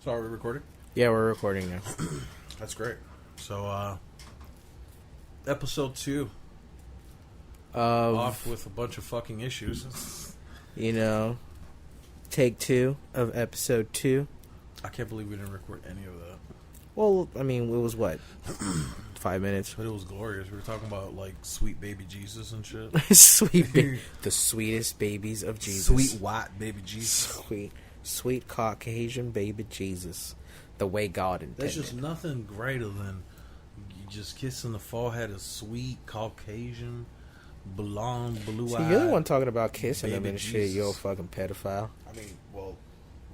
So are we recording? Yeah, we're recording now. That's great. So, episode 2. Off with a bunch of fucking issues. You know, take 2 of episode 2. I can't believe we didn't record any of that. Well, I mean, it was what? 5 minutes? But it was glorious. We were talking about, like, sweet baby Jesus and shit. The sweetest babies of Jesus. Sweet white baby Jesus. Sweet Caucasian baby Jesus. The way God intended. There's just nothing greater than you just kissing the forehead of sweet Caucasian, blonde, blue-eyed. See, you're the one talking about kissing them and shit. Jesus. You're a fucking pedophile. I mean, well...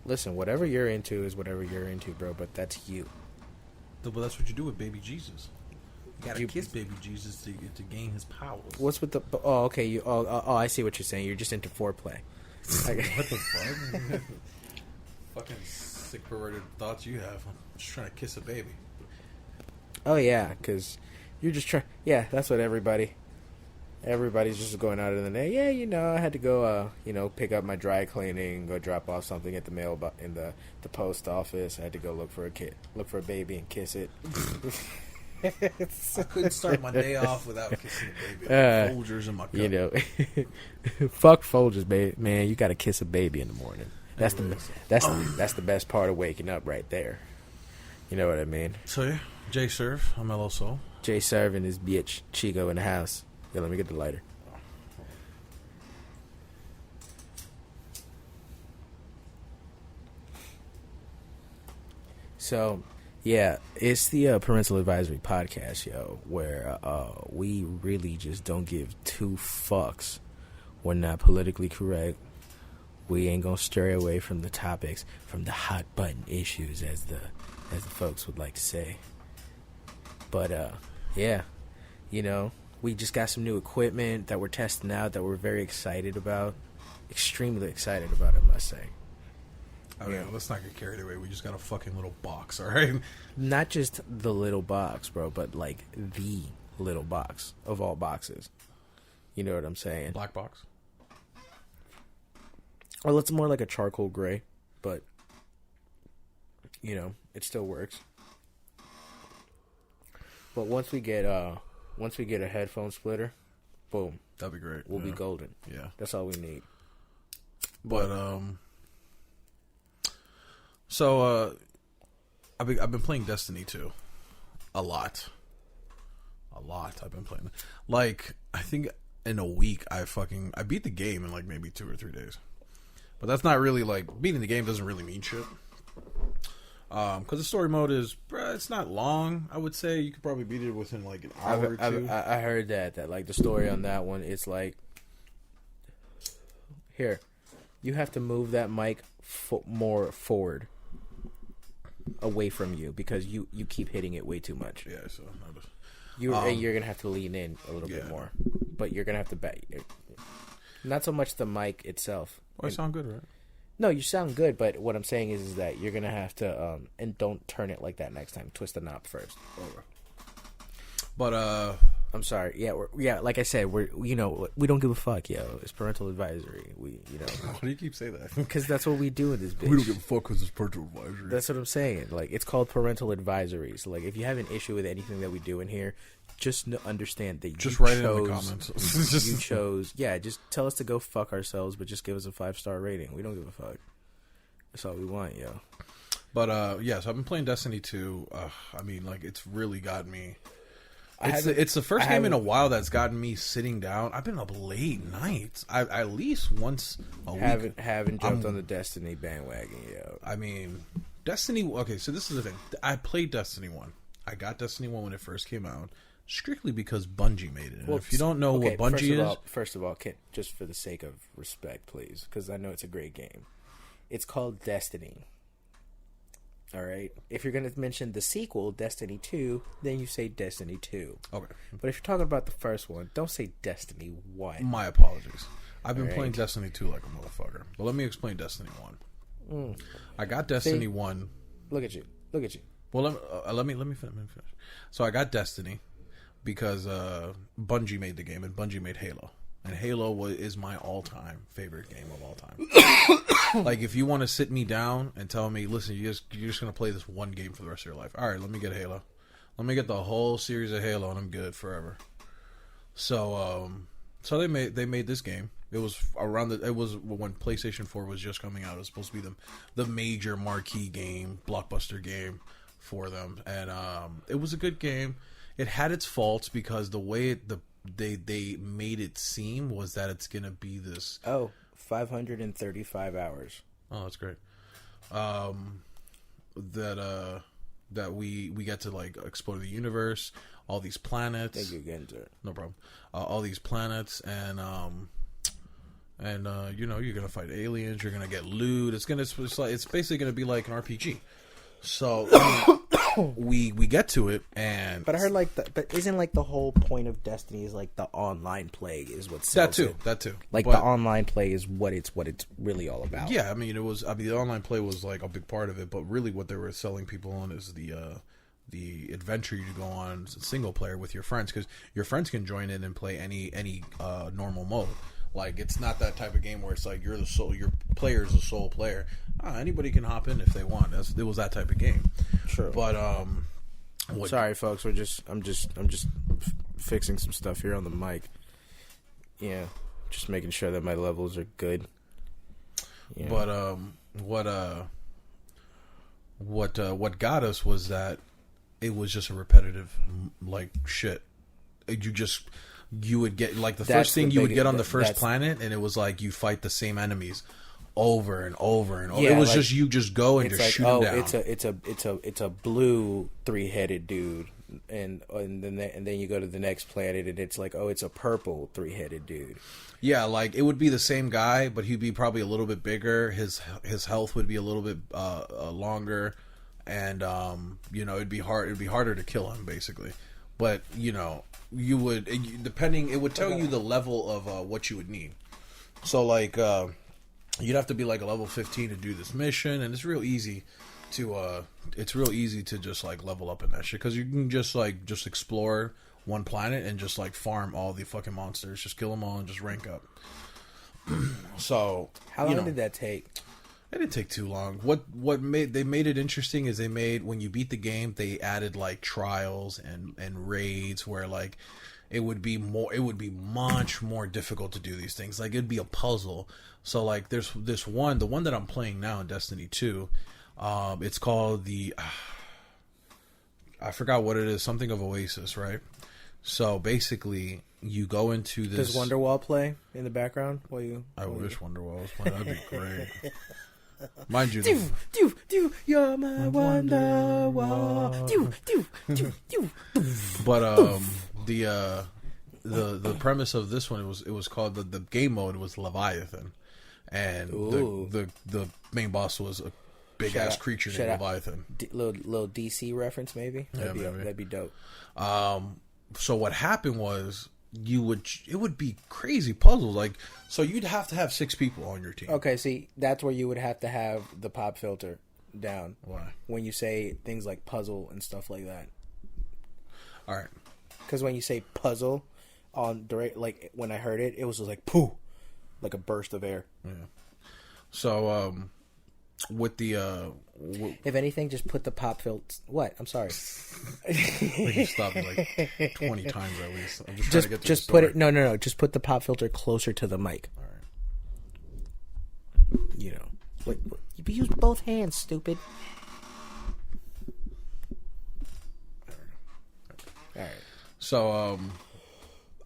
Listen, whatever you're into is whatever you're into, bro, but that's you. But that's what you do with baby Jesus. You gotta kiss baby Jesus to gain his powers. What's with the... Oh, okay. I see what you're saying. You're just into foreplay. What the fuck? Fucking sick, perverted thoughts you have. I'm just trying to kiss a baby. Oh, yeah, because you're just trying... Yeah, that's what everybody's just going out in the day. Yeah, you know, I had to go, pick up my dry cleaning, go drop off something at the mail in the post office. I had to go look for a baby and kiss it. I couldn't start my day off without kissing a baby. Folgers in my cup. You know, fuck Folgers, baby. Man, you got to kiss a baby in the morning. That's the best part of waking up right there. You know what I mean? So yeah, JServe, I'm Ello Soul. JServe and his bitch Chico in the house. Yeah, let me get the lighter. So, yeah, it's the Parental Advisory Podcast, yo, where we really just don't give 2 fucks. We're not politically correct. We ain't gonna stray away from the topics, from the hot button issues, as the folks would like to say. But yeah, you know, we just got some new equipment that we're testing out that we're very excited about, extremely excited about, I must say. I mean, let's not get carried away. We just got a fucking little box, all right? Not just the little box, bro, but like the little box of all boxes. You know what I'm saying? Black box. Well, it's more like a charcoal gray, but you know, it still works. But once we get a headphone splitter, boom, that'd be great. We'll be golden. Yeah, that's all we need. But so I've been playing Destiny 2 a lot. I've been playing, like, I think in a week I beat the game in like maybe 2 or 3 days. But that's not really, like, beating the game doesn't really mean shit. Because the story mode is, it's not long, I would say. You could probably beat it within, like, an hour or 2. I heard that, like, the story on that one, it's like, here, you have to move that mic more forward, away from you, because you keep hitting it way too much. Yeah, so... You're going to have to lean in a little bit more. But you're going to have to bet. Not so much the mic itself. Oh, you sound good, right? No, you sound good, but what I'm saying is that you're going to have to, and don't turn it like that next time. Twist the knob first. Okay. But, I'm sorry. Yeah, like I said, we don't give a fuck, yo. It's parental advisory. Why do you keep saying that? Because that's what we do in this bitch. We don't give a fuck because it's parental advisory. That's what I'm saying. Like, it's called parental advisory. So, like, if you have an issue with anything that we do in here, just understand that just write it in the comments. You chose, just tell us to go fuck ourselves, but just give us a 5-star rating. We don't give a fuck. That's all we want, yo. But so I've been playing Destiny 2. I mean, like, it's really got me. It's the first game in a while that's gotten me sitting down. I've been up late nights. I at least once a week. Haven't jumped on the Destiny bandwagon, yo. I mean, Destiny. Okay, so this is the thing. I played Destiny 1. I got Destiny 1 when it first came out, strictly because Bungie made it. And if you don't know what Bungie is... First of all, just for the sake of respect, please, because I know it's a great game. It's called Destiny. All right? If you're going to mention the sequel, Destiny 2, then you say Destiny 2. Okay. But if you're talking about the first one, don't say Destiny 1. My apologies. I've been playing Destiny 2 like a motherfucker. But let me explain Destiny 1. I got Destiny 1. Look at you. Well, let me finish. So I got Destiny because Bungie made the game, and Bungie made Halo. and Halo is my all-time favorite game of all time. Like, if you want to sit me down and tell me, listen, you're just gonna play this one game for the rest of your life. All right, let me get Halo. Let me get the whole series of Halo, and I'm good forever. So, they made this game. It was it was when PlayStation 4 was just coming out. It was supposed to be the major marquee game, blockbuster game for them, and it was a good game. It had its faults because the way they made it seem was that it's gonna be this 535 hours. Oh, that's great. That we get to like explore the universe, all these planets. Thank you again, sir. No problem. All these planets, and you know, you're gonna fight aliens. You're gonna get loot. It's basically gonna be like an RPG. So we get to it, and but I heard but isn't like the whole point of Destiny is like the online play is what sells that too. Like, the online play is what it's really all about. Yeah, I mean the online play was like a big part of it, but really what they were selling people on is the adventure you go on single player with your friends, because your friends can join in and play any normal mode. Like, it's not that type of game where it's like your player is the sole player. Anybody can hop in if they want. It was that type of game. True. But sorry, folks. I'm just fixing some stuff here on the mic. Yeah, just making sure that my levels are good. Yeah. But what got us was that it was just a repetitive like shit. You would get like first thing you would get on the first planet, and it was like you fight the same enemies over and over and over. Yeah, it was like, just you just go and just shoot them down. It's a blue 3-headed dude, and then you go to the next planet, and it's like, it's a purple 3-headed dude. Yeah, like it would be the same guy, but he'd be probably a little bit bigger. His health would be a little bit longer, and you know, it'd be harder to kill him basically. But you know, you would it would tell you the level of what you would need. So like you'd have to be like a level 15 to do this mission, and it's real easy to just like level up in that shit, because you can just explore one planet and just like farm all the fucking monsters, just kill them all and just rank up. So how long did that take? It didn't take too long. What they made it interesting is when you beat the game, they added like trials and raids where like it would be much more difficult to do these things. Like, it'd be a puzzle. So like there's the one that I'm playing now in Destiny 2. It's called I forgot what it is, something of Oasis, right? So basically you go into this. Does Wonderwall play in the background I wish Wonderwall was playing. That'd be great. Mind you, you're my Wonderwall. But the premise of this one, it was called the game mode was Leviathan, and the main boss was a big ass creature named Leviathan. Little DC reference maybe. That'd be dope. So what happened was it would be crazy puzzles, like, so you'd have to have 6 people on your team. Okay, see, that's where you would have to have the pop filter down. Why? When you say things like puzzle and stuff like that. All right. Because when you say puzzle on direct, like when I heard it, it was just like pooh, like a burst of air. Yeah. So with the if anything, just put the pop filter. What? I'm sorry. You stopped me like 20 times at least. I'm just trying to get to just put it. No. Just put the pop filter closer to the mic. All right. You know, what you use both hands, stupid. All right. So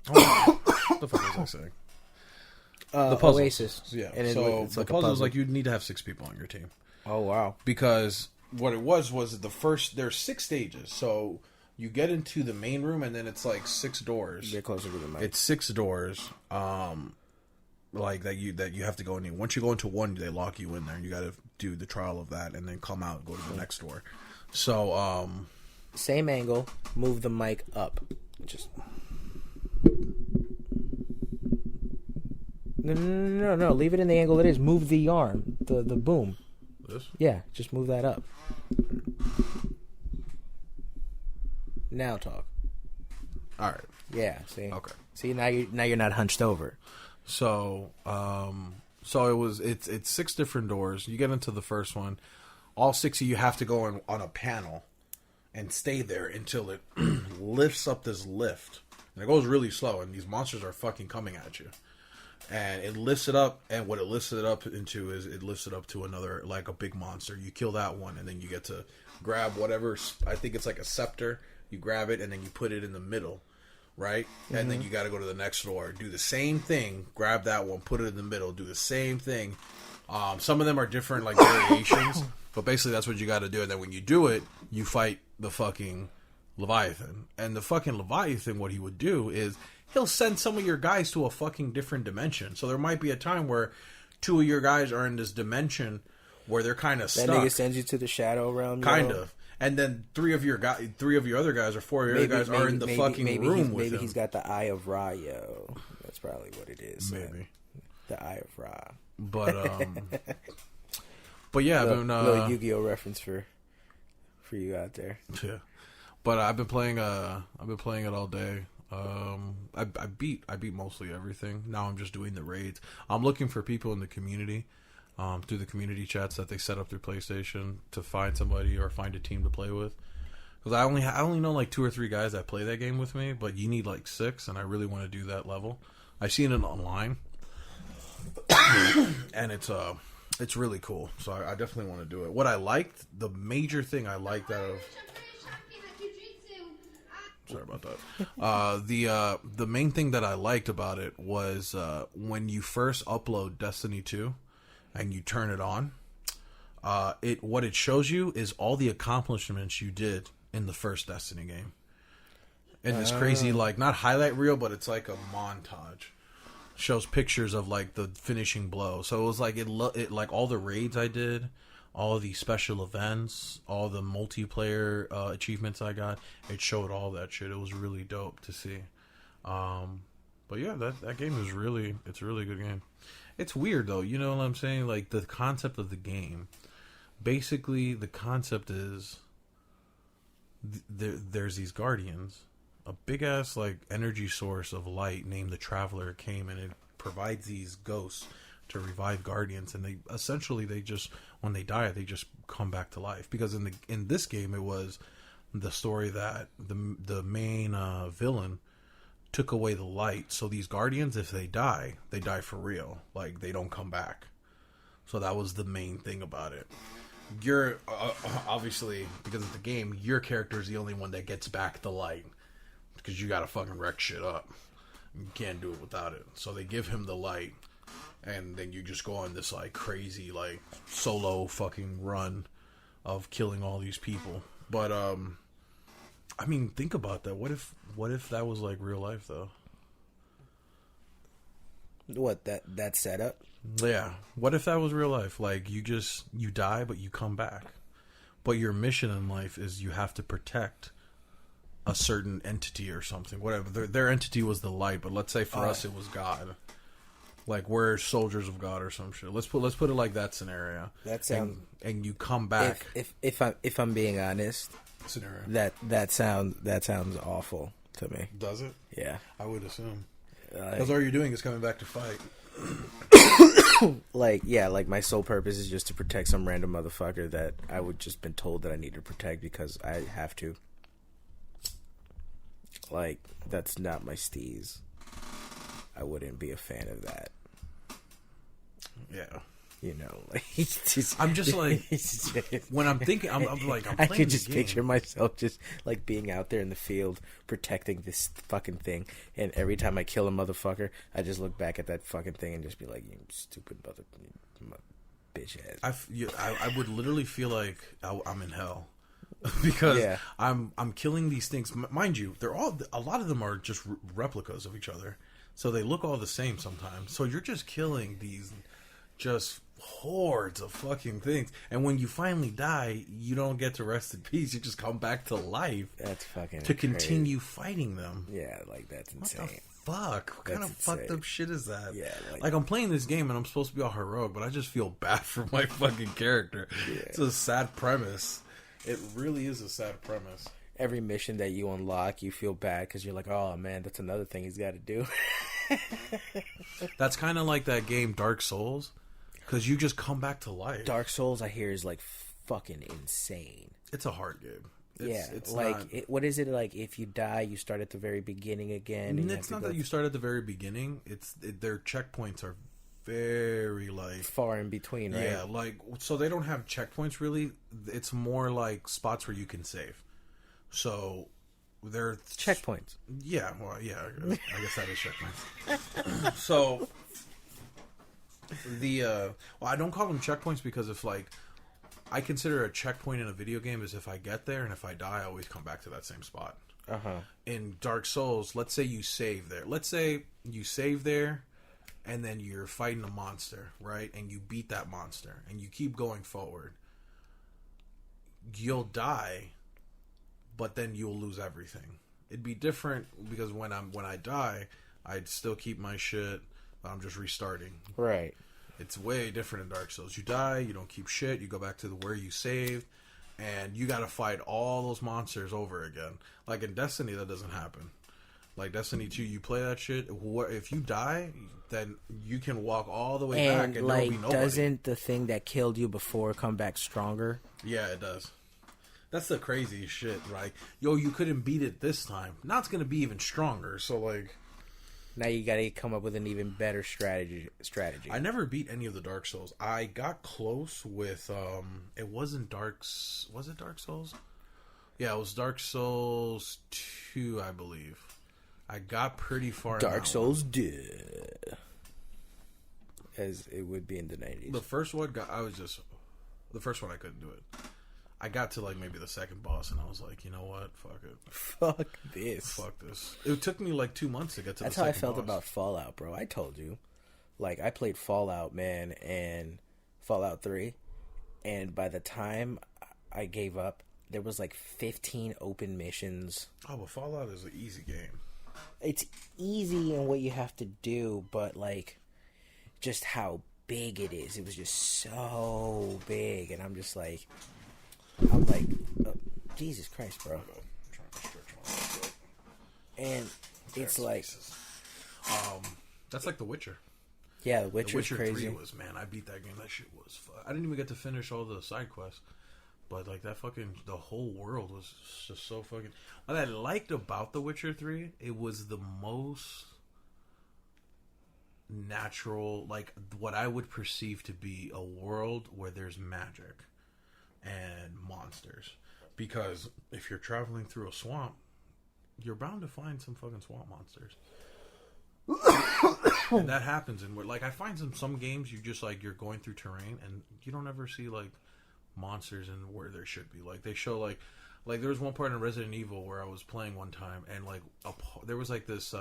what the fuck was I saying? The puzzles. Oasis. Yeah. And so the puzzles, like, you'd need to have 6 people on your team. Oh wow! Because what it was there's 6 stages. So you get into the main room, and then it's like 6 doors. Get closer to the mic. It's 6 doors, like that you have to go in. Once you go into one, they lock you in there, and you got to do the trial of that, and then come out and go to the next door. So same angle, move the mic up. Just no. Leave it in the angle it is. Move the arm, the boom. This? Yeah, just move that up. Now talk. All right. Yeah. See. Okay. See, now you're not hunched over. So it's 6 different doors. You get into the first one. All 6 of you have to go on a panel and stay there until it lifts up this lift. And it goes really slow, and these monsters are fucking coming at you. And it lifts it up, and what it lifts it up into is it lifts it up to another, like a big monster. You kill that one, and then you get to grab whatever, I think it's like a scepter. You grab it, and then you put it in the middle, right? Mm-hmm. And then you got to go to the next door. Do the same thing. Grab that one, put it in the middle. Do the same thing. Some of them are different, like, variations. But basically, that's what you got to do. And then when you do it, you fight the fucking Leviathan. And the fucking Leviathan, what he would do is he'll send some of your guys to a fucking different dimension. So there might be a time where 2 of your guys are in this dimension where they're kind of stuck. That nigga sends you to the shadow realm. Kind of. And then 3 of your other guys, or 4 of your other guys are in the fucking room with him. Maybe he's got the Eye of Ra, yo. That's probably what it is. Maybe. The Eye of Ra. But yeah, little Yu-Gi-Oh reference for you out there. Yeah. But I've been playing it all day. I beat mostly everything. Now I'm just doing the raids. I'm looking for people in the community, through the community chats that they set up through PlayStation, to find somebody or find a team to play with. Because I only know like 2 or 3 guys that play that game with me, but you need like 6, and I really want to do that level. I've seen it online, and it's really cool. So I definitely want to do it. What I liked, the major thing I liked out of... Sorry about that. The main thing that I liked about it was when you first upload Destiny 2 and you turn it on, what it shows you is all the accomplishments you did in the first Destiny game. And this crazy, like, not highlight reel, but it's like a montage. Shows pictures of like the finishing blow. So it was like it like all the raids I did, all the special events, all the multiplayer achievements I got. It showed all that shit. It was really dope to see. But yeah, that game is it's a really good game. It's weird though, you know what I'm saying? Like the concept of the game. Basically, the concept is there's these guardians. A big ass like energy source of light named the Traveler came, and it provides these ghosts to revive guardians, and they just when they die they just come back to life. Because in this game it was the story that the main villain took away the light, so these guardians, if they die for real, like they don't come back. So that was the main thing about it. You're obviously, because of the game, your character is the only one that gets back the light, because you gotta fucking wreck shit up. You can't do it without it. So they give him the light, and then you just go on this like crazy like solo fucking run of killing all these people. But I mean, think about that. What if that was like real life though? What, that setup? Yeah. What if that was real life? Like you die, but you come back. But your mission in life is you have to protect a certain entity or something, whatever. Their entity was the light, but let's say for us it was God. Like we're soldiers of God or some shit. Let's put it like that scenario. That sounds. And you come back. If I'm being honest, scenario. That sounds awful to me. Does it? Yeah, I would assume. Because all you're doing is coming back to fight. like my sole purpose is just to protect some random motherfucker that I would just been told that I need to protect because I have to. Like, that's not my steez. I wouldn't be a fan of that. Yeah. You know, like I'm just like when I'm thinking, I'm like I'm playing. I could just picture myself just like being out there in the field protecting this fucking thing, and every time I kill a motherfucker, I just look back at that fucking thing and just be like, "You stupid bitch ass." I would literally feel like I'm in hell because I'm killing these things. Mind you, a lot of them are just replicas of each other, so they look all the same sometimes. So you're just killing these just hordes of fucking things, and when you finally die, you don't get to rest in peace. You just come back to life. That's fucking to continue fighting them. Yeah, like that's insane. What the fuck? What kind of fucked up shit is that? Yeah, like I'm playing this game and I'm supposed to be all heroic, but I just feel bad for my fucking character. Yeah. It's a sad premise. It really is a sad premise. every mission that you unlock, you feel bad because you're like, oh man, that's another thing he's got to do. That's kind of like that game Dark Souls, because you just come back to life. Dark Souls, I hear, is like fucking insane. It's a hard game. It's like not... what is it like? If you die, you start at the very beginning again. And it's not that you start at the very beginning. Their checkpoints are very like far in between, right? Yeah, like so they don't have checkpoints really. It's more like spots where you can save. So they're checkpoints. Yeah, well, yeah. I guess that is checkpoints. So I don't call them checkpoints because if like. I consider a checkpoint in a video game as if I get there and if I die, I always come back to that same spot. In Dark Souls, let's say you save there. Let's say you save there and then you're fighting a monster, right? And you beat that monster and you keep going forward. You'll die, but then you'll lose everything. It'd be different because when I die, I'd still keep my shit, but I'm just restarting. Right. It's way different in Dark Souls. You die, you don't keep shit, you go back to where you saved, and you gotta fight all those monsters over again. Like in Destiny, that doesn't happen. Like Destiny 2, you play that shit, if you die, then you can walk all the way back and like, there'll be nobody. Doesn't the thing that killed you before come back stronger? Yeah, it does. That's the crazy shit, right? Yo, you couldn't beat it this time. Now it's gonna be even stronger, so like... Now you gotta come up with an even better strategy. I never beat any of the Dark Souls. I got close with it wasn't was it Dark Souls? Yeah, it was Dark Souls 2, I believe. I got pretty far. Dark Souls did, as it would be in the 90s. The first one I couldn't do it. I got to like maybe the second boss and I was like, you know what? Fuck it. Fuck this. Fuck this. It took me like 2 months to get to That's the second how I felt boss. about Fallout, bro. I told you. Like, I played Fallout, man, and Fallout 3. And by the time I gave up, there was like 15 open missions. Oh, but Fallout is an easy game. It's easy in what you have to do, but like, just how big it is. It was just so big. And I'm like, oh, Jesus Christ, bro. And it's like... that's like The Witcher. Yeah, The Witcher is crazy. 3 was, man, I beat that game. That shit was fun. I didn't even get to finish all the side quests. But, like, that fucking... The whole world was just so fucking... What I liked about The Witcher 3, it was the most natural... Like, what I would perceive to be a world where there's magic and monsters. Because if you're traveling through a swamp, you're bound to find some fucking swamp monsters. And that happens in where, like, I find some games you just, like, you're going through terrain and you don't ever see, like, monsters in where there should be. Like, they show, like there was one part in Resident Evil where I was playing one time and, like, there was, like, this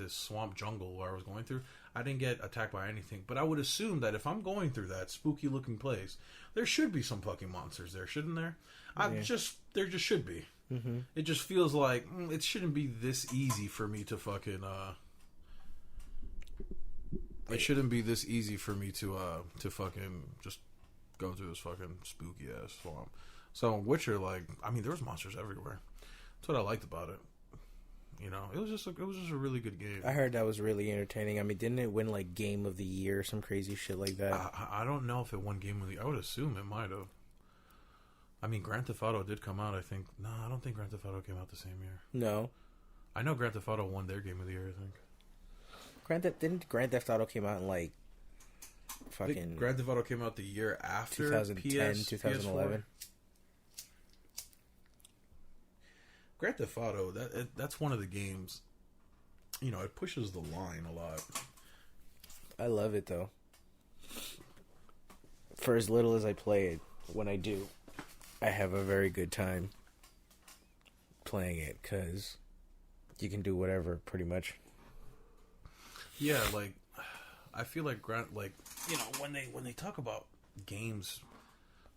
swamp jungle where I was going through. I didn't get attacked by anything, but I would assume that if I'm going through that spooky looking place, there should be some fucking monsters there, shouldn't there? There just should be. Mm-hmm. It just feels like it shouldn't be this easy for me to fucking it shouldn't be this easy for me to fucking just go through this fucking spooky ass swamp. So in Witcher, like, I mean, there was monsters everywhere. That's what I liked about it. You know, it was just a really good game. I heard that was really entertaining. I mean, didn't it win like Game of the Year or some crazy shit like that? I don't know if it won Game of the Year. I would assume it might have. I mean, Grand Theft Auto did come out, I think. No, I don't think Grand Theft Auto came out the same year. No. I know Grand Theft Auto won their Game of the Year, I think. Didn't Grand Theft Auto came out in like fucking... Grand Theft Auto came out the year after 2010, 2011. PS4. Grand Theft Auto, that's one of the games, you know, it pushes the line a lot. I love it, though. For as little as I play it, when I do, I have a very good time playing it, because you can do whatever, pretty much. Yeah, like, I feel like, you know, when they talk about games,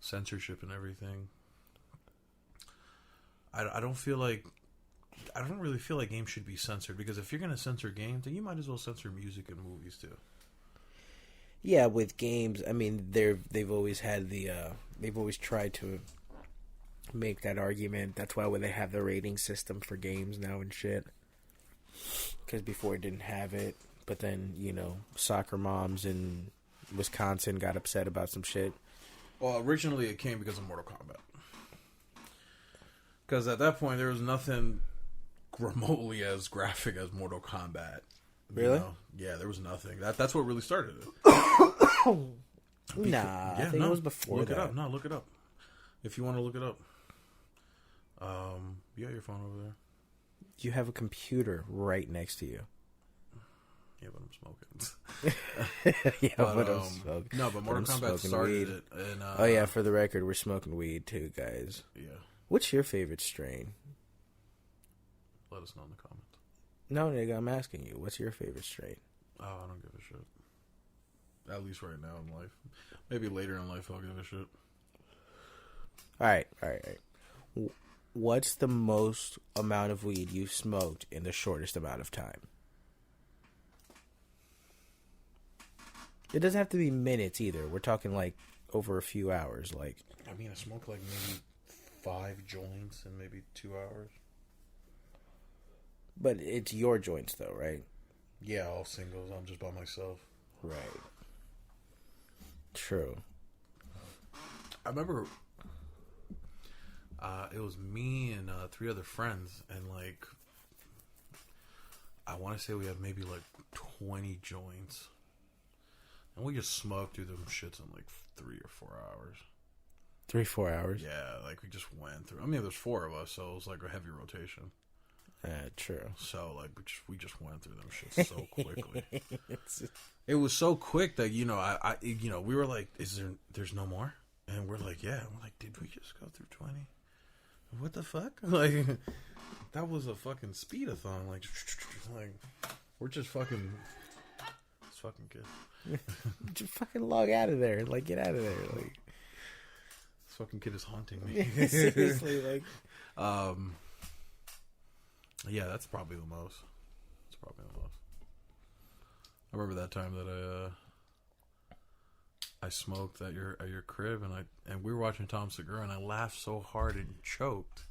censorship and everything, I don't really feel like games should be censored, because if you're going to censor games, then you might as well censor music and movies too. Yeah, with games, I mean, they've always had they've always tried to make that argument. That's why when they have the rating system for games now and shit. Because before it didn't have it. But then, soccer moms in Wisconsin got upset about some shit. Well, originally it came because of Mortal Kombat. Because at that point, there was nothing remotely as graphic as Mortal Kombat. Really? Yeah, there was nothing. That's what really started it. I think it was before look that. It up. No, look it up. If you want to look it up. You got your phone over there. You have a computer right next to you. Yeah, but I'm smoking. I'm smoking. No, but Mortal Kombat started it. And, oh, yeah, for the record, we're smoking weed too, guys. Yeah. What's your favorite strain? Let us know in the comments. No, nigga, I'm asking you. What's your favorite strain? Oh, I don't give a shit. At least right now in life. Maybe later in life I'll give a shit. All right. What's the most amount of weed you've smoked in the shortest amount of time? It doesn't have to be minutes either. We're talking like over a few hours. Like, I mean, I smoked like maybe 5 joints in maybe 2 hours. But it's your joints though, right? Yeah, all singles. I'm just by myself. Right. True. I remember it was me and 3 other friends, and like I want to say we had maybe like 20 joints, and we just smoked through them shits in like 3 or 4 hours. 3-4 hours? Yeah, like we just went through. I mean, there's 4 of us, so it was like a heavy rotation. True. So like we just went through them shits so quickly. It was so quick that I we were like, there's no more? And we're like, yeah. We're like, did we just go through 20? What the fuck? Like, that was a fucking speedathon. Like we're just fucking kid. Just fucking log out of there. Like, get out of there. Like, this fucking kid is haunting me. Seriously, like. Yeah, that's probably the most. I remember that time that I smoked at your crib, and we were watching Tom Segura, and I laughed so hard and choked.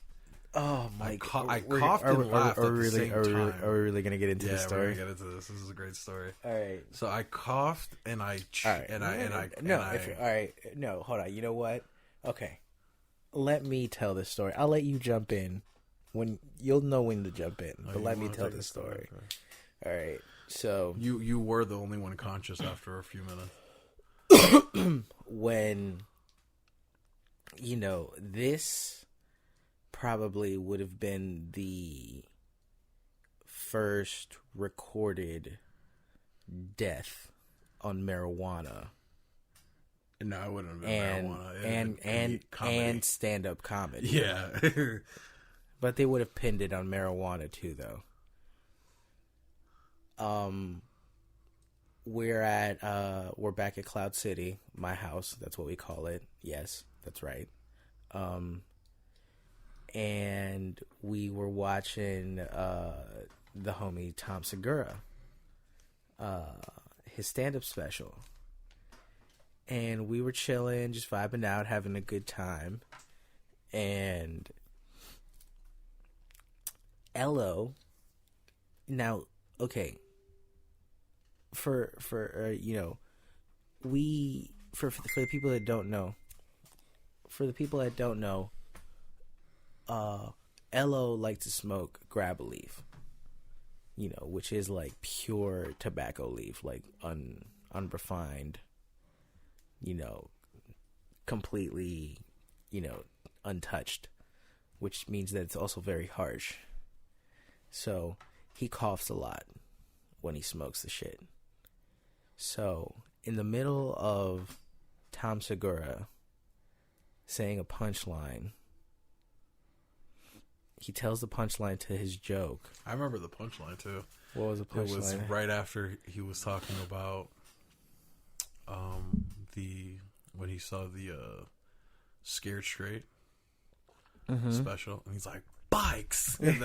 Oh my! I coughed and laughed at the same time. Are we really gonna get into this story? We're gonna get into this. This is a great story. All right. So I coughed and all right. No, hold on. You know what? Okay. Let me tell this story. I'll let you jump in when you'll know when to jump in. But let me tell this story. All right. So you were the only one conscious after a few minutes. When this probably would have been the first recorded death on marijuana. No, it wouldn't have been marijuana. And stand-up comedy. Yeah. But they would have pinned it on marijuana too, though. We're back at Cloud City, my house. That's what we call it. Yes, that's right. And we were watching the homie Tom Segura, his stand-up special. And we were chilling, just vibing out, having a good time. And Ello, now, okay, for the people that don't know, Ello likes to smoke grab a leaf, which is like pure tobacco leaf, like unrefined, completely, untouched, which means that it's also very harsh. So he coughs a lot when he smokes the shit. So in the middle of Tom Segura saying a punchline, he tells the punchline to his joke. I remember the punchline too. What was the punchline? It was right after he was talking about when he saw the Scared Straight special, and he's like, bikes, and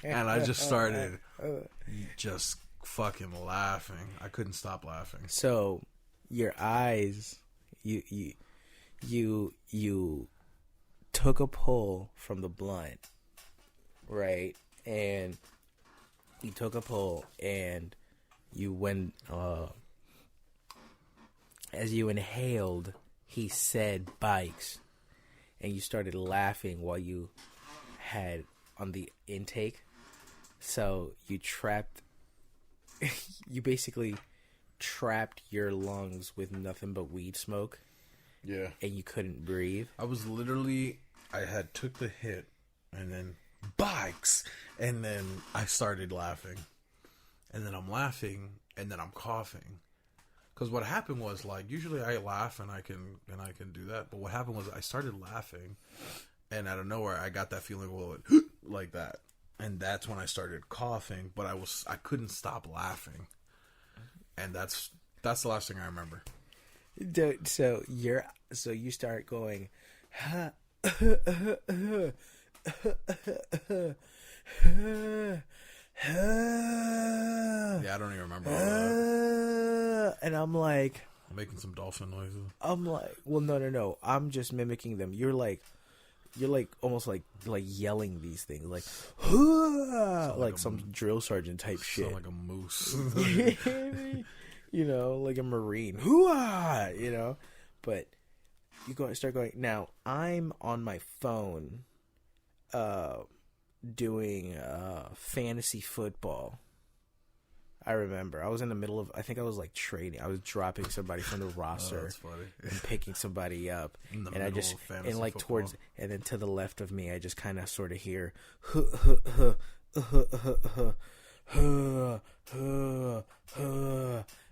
and I just started just fucking laughing. I couldn't stop laughing. So your eyes, you took a pull from the blunt, right? And you took a pull, and you went, as you inhaled, he said bikes, and you started laughing while you had on the intake. So you basically trapped your lungs with nothing but weed smoke. Yeah. And you couldn't breathe. I was literally, I had took the hit, and then bikes, and then I started laughing, and then I'm laughing, and then I'm coughing. Because what happened was, like, usually I laugh and I can do that, but what happened was I started laughing, and out of nowhere I got that feeling, well, like that, and that's when I started coughing. But I couldn't stop laughing, and that's the last thing I remember. Dude, so you start going, yeah, I don't even remember all that. And I'm like, I'm making some dolphin noises. I'm like, well, no, I'm just mimicking them. You're like almost like yelling these things, like like some drill sergeant type shit. Sound like a moose. You know, like a Marine. Hoo-ah! You know? But you start going. Now, I'm on my phone doing fantasy football. I remember. I was in the middle of, I think I was like trading. I was dropping somebody from the roster. That's funny. And picking somebody up. In the and I middle just, of fantasy and like football. towards, and then to the left of me, I just kind of sort of hear,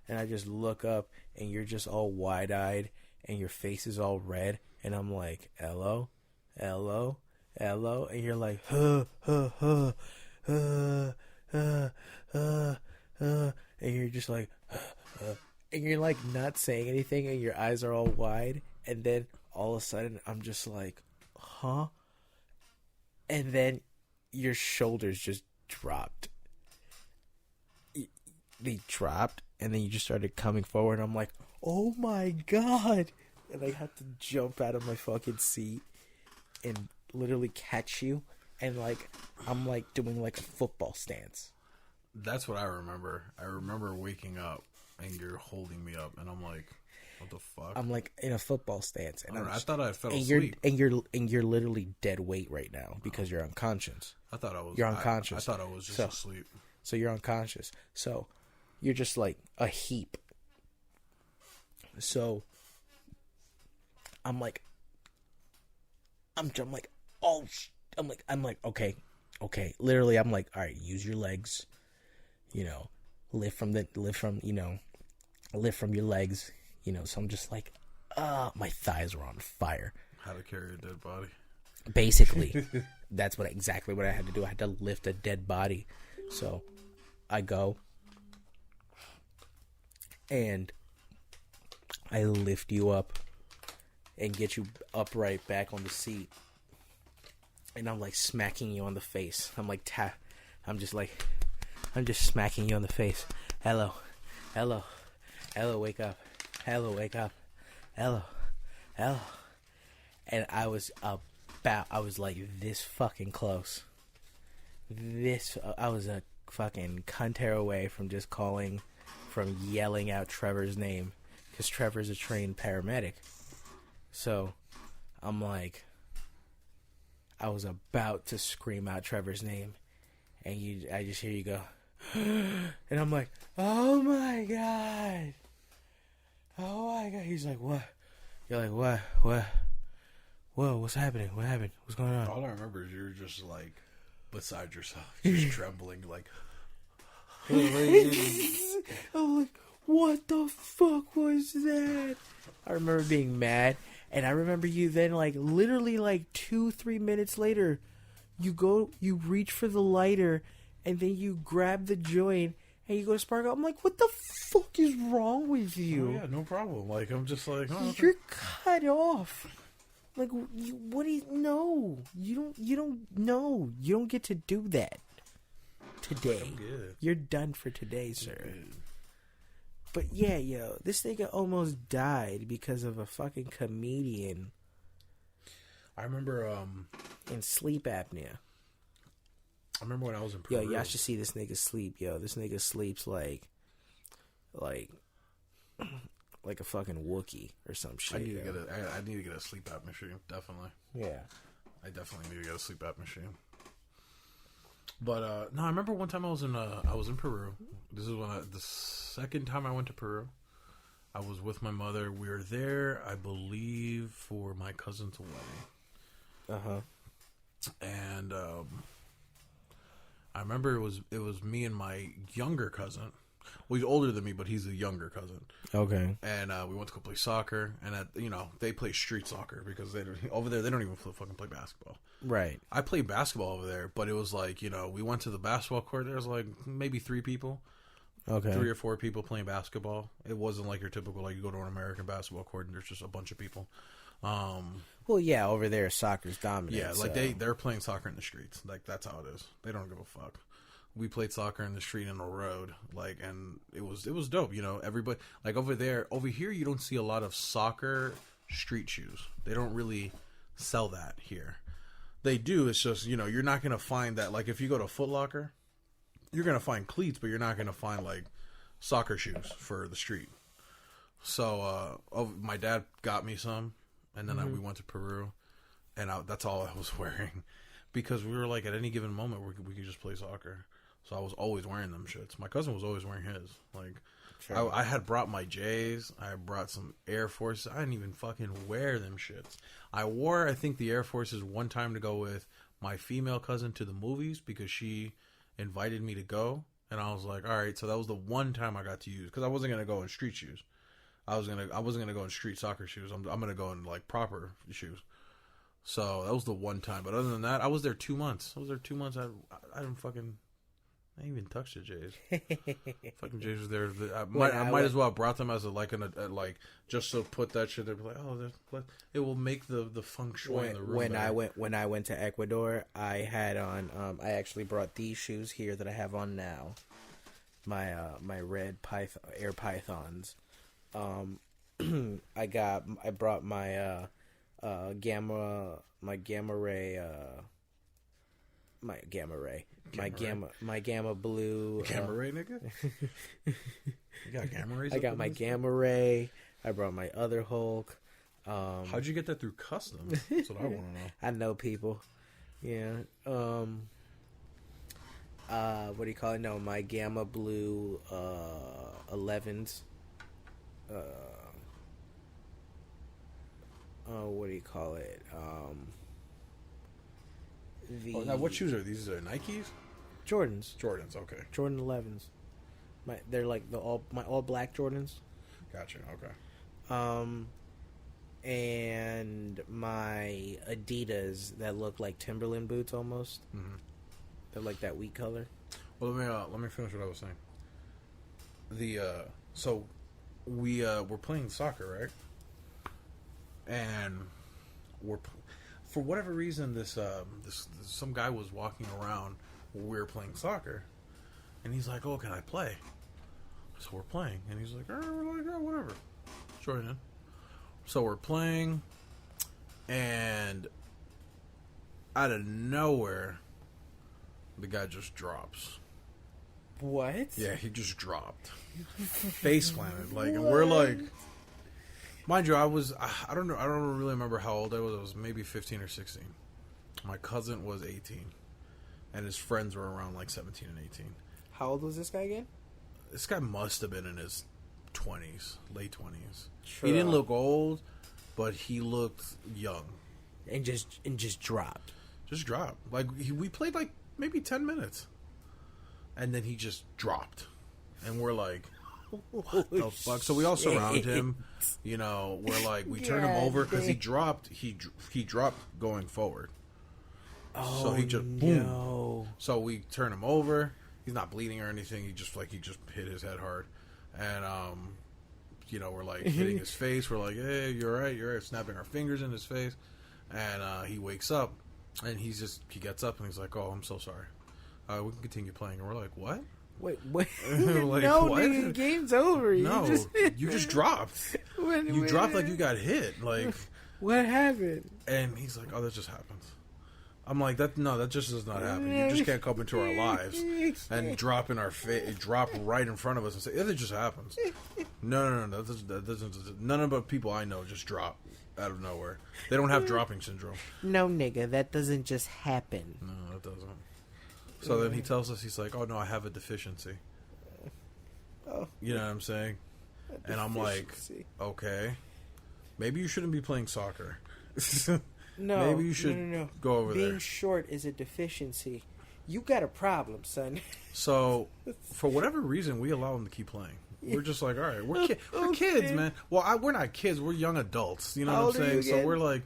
and I just look up, and you're just all wide-eyed, and your face is all red, and I'm like, Ello, Ello, Ello, and you're like, and you're just like, and you're like not saying anything, and your eyes are all wide, and then all of a sudden, I'm just like, huh? And then your shoulders just dropped. They dropped, and then you just started coming forward, and I'm like, oh my god! And I had to jump out of my fucking seat and literally catch you, and like, I'm like doing like a football stance. That's what I remember. I remember waking up, and you're holding me up, and I'm like, what the fuck? I'm like in a football stance, and I thought I fell and asleep. You're literally dead weight right now because you're unconscious. I thought I was. You're unconscious. I thought I was just asleep. So you're unconscious. So you're just like a heap. So I'm like, okay. Literally, I'm like, all right, use your legs. You know, lift from your legs. You know, so I'm just like, my thighs were on fire. How to carry a dead body. Basically, that's exactly what I had to do. I had to lift a dead body. So I go and I lift you up and get you upright back on the seat. And I'm like smacking you on the face. I'm just smacking you on the face. Hello, wake up. Hello, wake up. Hello. And I was like this fucking close. I was a fucking cunt hair away from yelling out Trevor's name. Because Trevor's a trained paramedic. So, I'm like, I was about to scream out Trevor's name. And I just hear you go, and I'm like, oh my god. He's like, what? You're like, what? Whoa, what's happening? What happened? What's going on? All I remember is you're just like beside yourself, just trembling, like. I'm like, what the fuck was that? I remember being mad, and I remember you then, like, literally, like, 2-3 minutes later, you reach for the lighter, and then you grab the joint, and you go to spark up. I'm like, what the fuck is wrong with you? Oh, yeah, no problem. Like, I'm just like, oh, you're cut off. Like, what do you know? You don't know. You don't get to do that today. You're done for today, sir. But yeah, this nigga almost died because of a fucking comedian. I remember. And sleep apnea. I remember when I was in Peru. Yo, y'all should see this nigga sleep. Yo, this nigga sleeps like a fucking Wookiee or some shit. I need to get a sleep app machine. Definitely. Yeah. I definitely need to get a sleep app machine. But no, I remember one time I was in Peru. This is the second time I went to Peru. I was with my mother. We were there, I believe, for my cousin's wedding. And I remember it was me and my younger cousin. Well, he's older than me, but he's a younger cousin. Okay. And we went to go play soccer, and they play street soccer because over there they don't even fucking play basketball. Right. I played basketball over there, but it was like we went to the basketball court. There was like maybe 3 people. Okay. 3 or 4 people playing basketball. It wasn't like your typical you go to an American basketball court and there's just a bunch of people. Well, yeah, over there soccer's dominant. Yeah, like they're playing soccer in the streets. Like that's how it is. They don't give a fuck. We played soccer in the street and the road, and it was dope. Everybody over here you don't see a lot of soccer street shoes. They don't really sell that here. They do. It's just you're not gonna find that. Like if you go to Foot Locker, you're gonna find cleats, but you're not gonna find like soccer shoes for the street. So my dad got me some, and then we went to Peru, and that's all I was wearing, because we were like at any given moment we could just play soccer. So I was always wearing them shits. My cousin was always wearing his. Like, sure. I had brought my J's. I brought some Air Forces. I didn't even fucking wear them shits. I wore, I think, the Air Forces one time to go with my female cousin to the movies because she invited me to go. And I was like, all right. So that was the one time I got to use, because I wasn't gonna go in street shoes. I wasn't gonna go in street soccer shoes. I'm gonna go in like proper shoes. So that was the one time. But other than that, I was there 2 months. I didn't even touch the J's. Fucking J's was there. I might as well have brought them as just to put that shit there. Be like, it will make the feng shui in the room. When I went to Ecuador, I had on. I actually brought these shoes here that I have on now. My red Air Pythons. I brought my Gamma Ray. My Gamma Blue. Gamma Ray, nigga? You got Gamma Rays? I got my Gamma Ray. I brought my other Hulk. How'd you get that through customs? That's what I want to know. I know people. Yeah. What do you call it? No, my Gamma Blue 11s. What do you call it? Now what shoes are these? Are Nikes? Jordans. Jordans, okay. Jordan 11s. They're like my all black Jordans. Gotcha. Okay. And my Adidas that look like Timberland boots almost. Mm-hmm. They're like that wheat color. Well, let me finish what I was saying. So we're playing soccer, right? And for whatever reason, this some guy was walking around while we were playing soccer, and he's like, "Oh, can I play?" So we're playing, and he's like, "We're like, oh, whatever, join in." So we're playing, and out of nowhere, the guy just drops. What? Yeah, he just dropped, face planted, and we're like. Mind you, I don't really remember how old I was. I was maybe 15 or 16. My cousin was 18. And his friends were around 17 and 18. How old was this guy again? This guy must have been in his 20s, late 20s. Sure. He didn't look old, but he looked young. And just dropped. Just dropped. We played maybe 10 minutes. And then he just dropped. And we're like... What the fuck? So we all surround him. We turn him over because he dropped. He dropped going forward. Oh, so he just boom. No. So we turn him over. He's not bleeding or anything. He just hit his head hard, and we're hitting his face. We're like, hey, you're right. Snapping our fingers in his face, and he wakes up, and he gets up and he's like, oh, I'm so sorry. We can continue playing, and we're like, what? Wait. No, what? Dude, the game's over. No, you just dropped. You dropped like you got hit. What happened? And he's like, "Oh, that just happens." I'm like, that just does not happen. You just can't come into our lives and drop in our face, drop right in front of us and say, "Yeah, that just happens." No. That doesn't. None of the people I know just drop out of nowhere. They don't have dropping syndrome. No, nigga, that doesn't just happen. No, it doesn't. So then he tells us, he's like, "Oh no, I have a deficiency." Oh, you know what I'm saying? And I'm like, okay, maybe you shouldn't be playing soccer. No, maybe you should go over there. Being short is a deficiency. You got a problem, son. So, for whatever reason, we allow him to keep playing. We're just like, all right, we're kids, man. Well, we're not kids. We're young adults. You know what I'm saying? So we're like,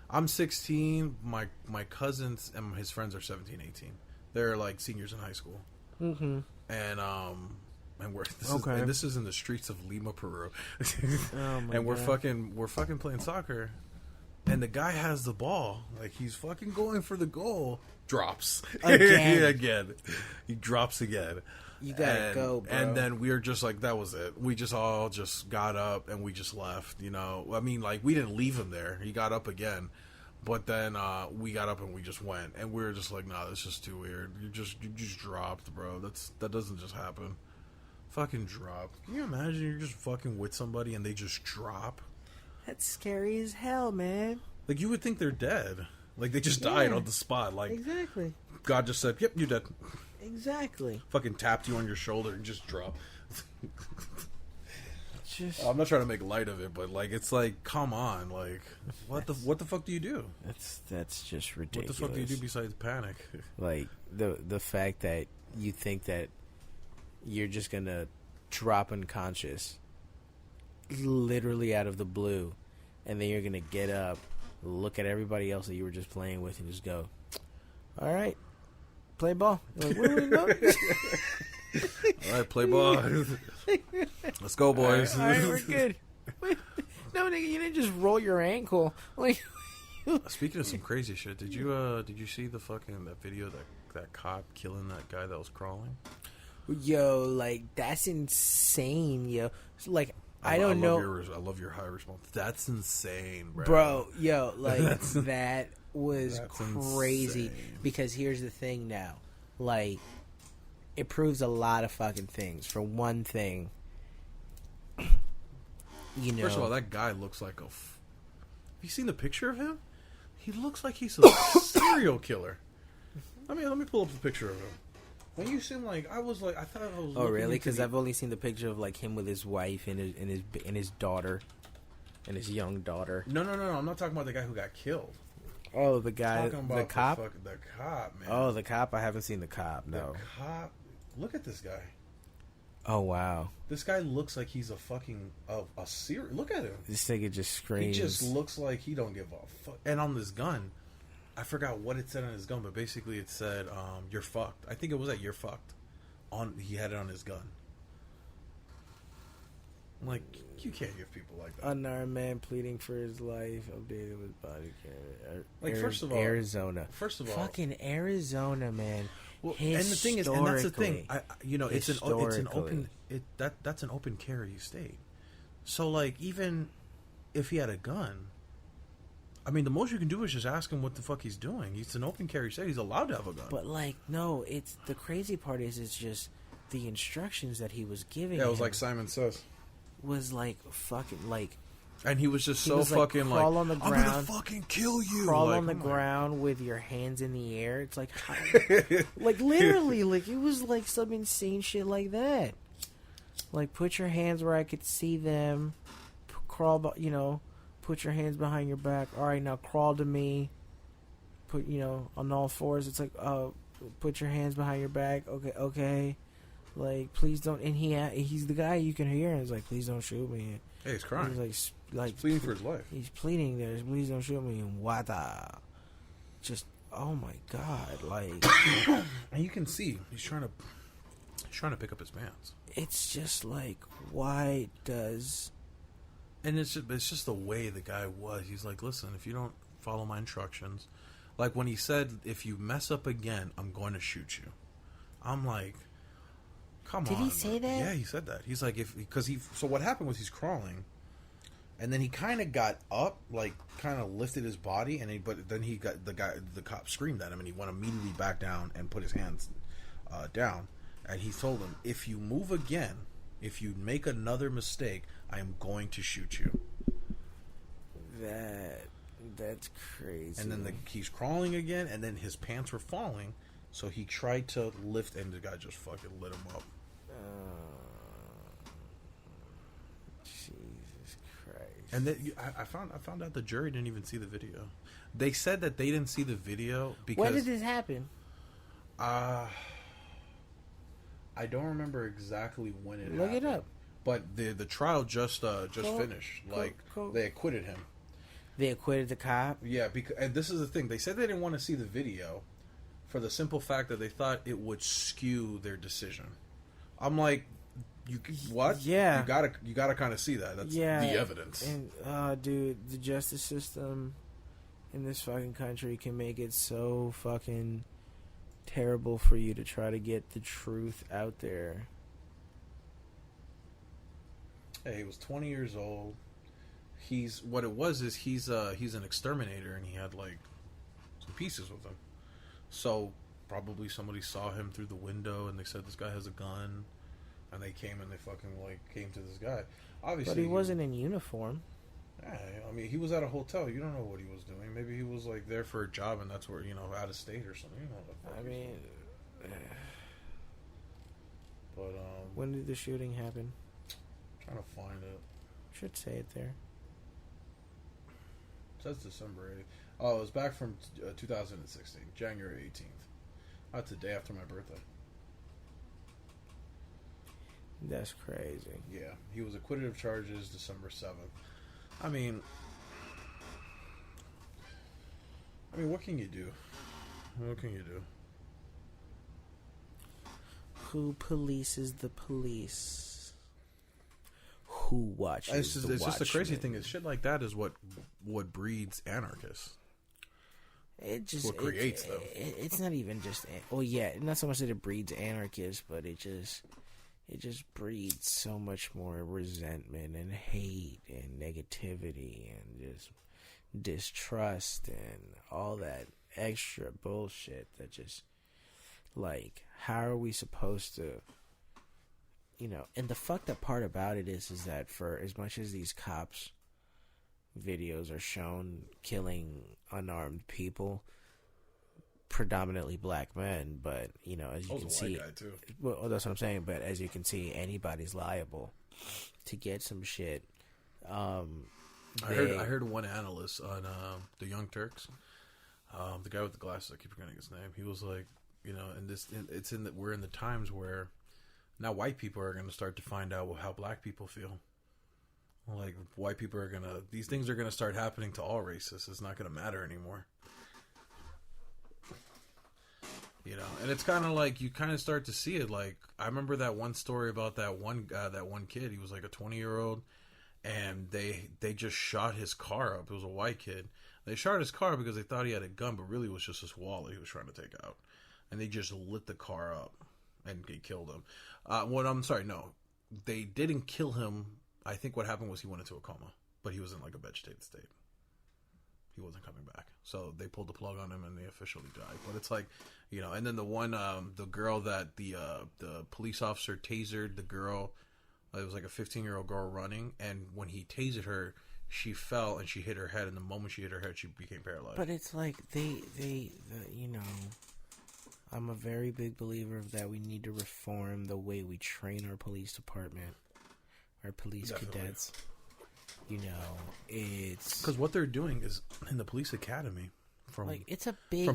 I'm 16. My cousins and his friends are 17, 18. They're like seniors in high school. Mm-hmm. And this is in the streets of Lima, Peru. And we're fucking playing soccer. And the guy has the ball, like he's fucking going for the goal. Drops again. He drops again. You gotta go, bro. And then we're just like, that was it. We just all just got up and we just left. You know, I mean, like we didn't leave him there. He got up again, but then we got up and we just went. And we were just like, nah, that's just too weird. You just dropped, bro. That doesn't just happen. Fucking drop. Can you imagine you're just fucking with somebody and they just drop? That's scary as hell, man. Like, you would think they're dead. Like, they just died on the spot. Like, exactly. God just said, yep, you're dead. Exactly. Fucking tapped you on your shoulder and just dropped. I'm not trying to make light of it, but, like, it's like, come on. Like, what the fuck do you do? That's just ridiculous. What the fuck do you do besides panic? Like, the fact that you think that you're just going to drop unconscious literally out of the blue, and then you're gonna get up, look at everybody else that you were just playing with, and just go, "All right, play ball." Like, where are we going? All right, play ball. Let's go, boys. All right, we're good. No, nigga, you didn't just roll your ankle. Like, speaking of some crazy shit, did you see the fucking that video that cop killing that guy that was crawling? Yo, like, that's insane, yo. Like, I don't know. I love your high response. That's insane, bro. Bro, yo, like, that was crazy. Insane. Because here's the thing now. Like, it proves a lot of fucking things. For one thing, you know. First of all, that guy looks like have you seen the picture of him? He looks like he's a serial killer. Let me pull up the picture of him. When you seem like I thought I was. Oh, really? Because I've only seen the picture of like him with his wife and his daughter, and his young daughter. No. I'm not talking about the guy who got killed. Oh, the guy, the cop. The cop, man. Oh, the cop. I haven't seen the cop. No. The cop. Look at this guy. Oh wow. This guy looks like he's a fucking a serial. Look at him. This nigga just screams. He just looks like he don't give a fuck. And on this gun, I forgot what it said on his gun, but basically it said, "You're fucked." I think it was that "you're fucked." He had it on his gun. I'm like, you can't give people like that. Unarmed man pleading for his life, updated with body camera. Like, first of all, Arizona. Fucking Arizona, man. Well, and the thing is, and that's the thing. That's an open carry state. So, like, even if he had a gun, I mean, the most you can do is just ask him what the fuck he's doing. It's an open carry state. He's allowed to have a gun. But, like, no, it's the crazy part is it's just the instructions that he was giving. Yeah, it was like Simon Says. Was like fucking like. And he was just so fucking like, crawl on the ground, I'm gonna fucking kill you. Crawl on the ground with your hands in the air. It's like, like literally, like it was like some insane shit like that. Like, put your hands where I could see them. Crawl, put your hands behind your back. All right, now crawl to me. Put, on all fours. It's like, put your hands behind your back. Okay. Like, please don't. And he's the guy you can hear. And he's like, please don't shoot me. Hey, he's crying. He's like pleading for his life. He's pleading there. Please don't shoot me. And just, oh my god, like. And you can see he's trying to pick up his pants. It's just like, why does. And it's just the way the guy was. He's like, listen, if you don't follow my instructions, like when he said, if you mess up again, I'm going to shoot you. I'm like, come on. Did he say that? Yeah, he said that. He's like, so what happened was he's crawling, and then he kind of got up, like kind of lifted his body, but then he got the cop screamed at him, and he went immediately back down and put his hands down, and he told him, "If you move again, if you make another mistake, I am going to shoot you." That's crazy. And then he's crawling again, and then his pants were falling, so he tried to lift, and the guy just fucking lit him up. Jesus Christ! And then I found out the jury didn't even see the video. They said that they didn't see the video because when did this happen? I don't remember exactly when it Look happened. it up. But the trial just finished. They acquitted him. They acquitted the cop? Yeah, and this is the thing. They said they didn't want to see the video for the simple fact that they thought it would skew their decision. I'm like, what? Yeah. You gotta kind of see that. That's the evidence. And dude, the justice system in this fucking country can make it so fucking terrible for you to try to get the truth out there. Hey, he was 20 years old. He's an exterminator, and he had like some pieces with him. So probably somebody saw him through the window, and they said this guy has a gun, and they came and they fucking came to this guy. Obviously, but he wasn't in uniform. Yeah, I mean, he was at a hotel. You don't know what he was doing. Maybe he was like there for a job, and that's where out of state or something. I mean, but when did the shooting happen? I'm trying to find it. Should say it there. It says December 8th. Oh, it was back from 2016, January 18th. That's the day after my birthday. That's crazy. Yeah, he was acquitted of charges December 7th. I mean, what can you do? What can you do? Who polices the police? Who watches the It's just the crazy thing is shit like that is what breeds anarchists. It just what creates them. It's not even just not so much that it breeds anarchists, but it just breeds so much more resentment and hate and negativity and just distrust and all that extra bullshit that just like, how are we supposed to, and the fucked up part about it is that for as much as these cops videos are shown killing unarmed people, predominantly black men, but as you can see, well, that's what I'm saying. But as you can see, anybody's liable to get some shit. I heard one analyst on the Young Turks, the guy with the glasses. I keep forgetting his name. He was like, we're in the times where now white people are going to start to find out how black people feel. Like, white people are these things are going to start happening to all races. It's not going to matter anymore. And it's kind of like you kind of start to see it. Like, I remember that one story about that one kid. He was like a 20-year-old, and they just shot his car up. It was a white kid. They shot his car because they thought he had a gun, but really it was just his wallet he was trying to take out. And they just lit the car up, and they killed him. No, they didn't kill him. I think what happened was he went into a coma, but he was in like a vegetated state. He wasn't coming back. So they pulled the plug on him and they officially died. But it's like, and then the one, the girl that the police officer tasered the girl, it was like a 15-year-old girl running. And when he tasered her, she fell and she hit her head. And the moment she hit her head, she became paralyzed. But it's like I'm a very big believer of that we need to reform the way we train our police department, our police cadets. It's because what they're doing is in the police academy. From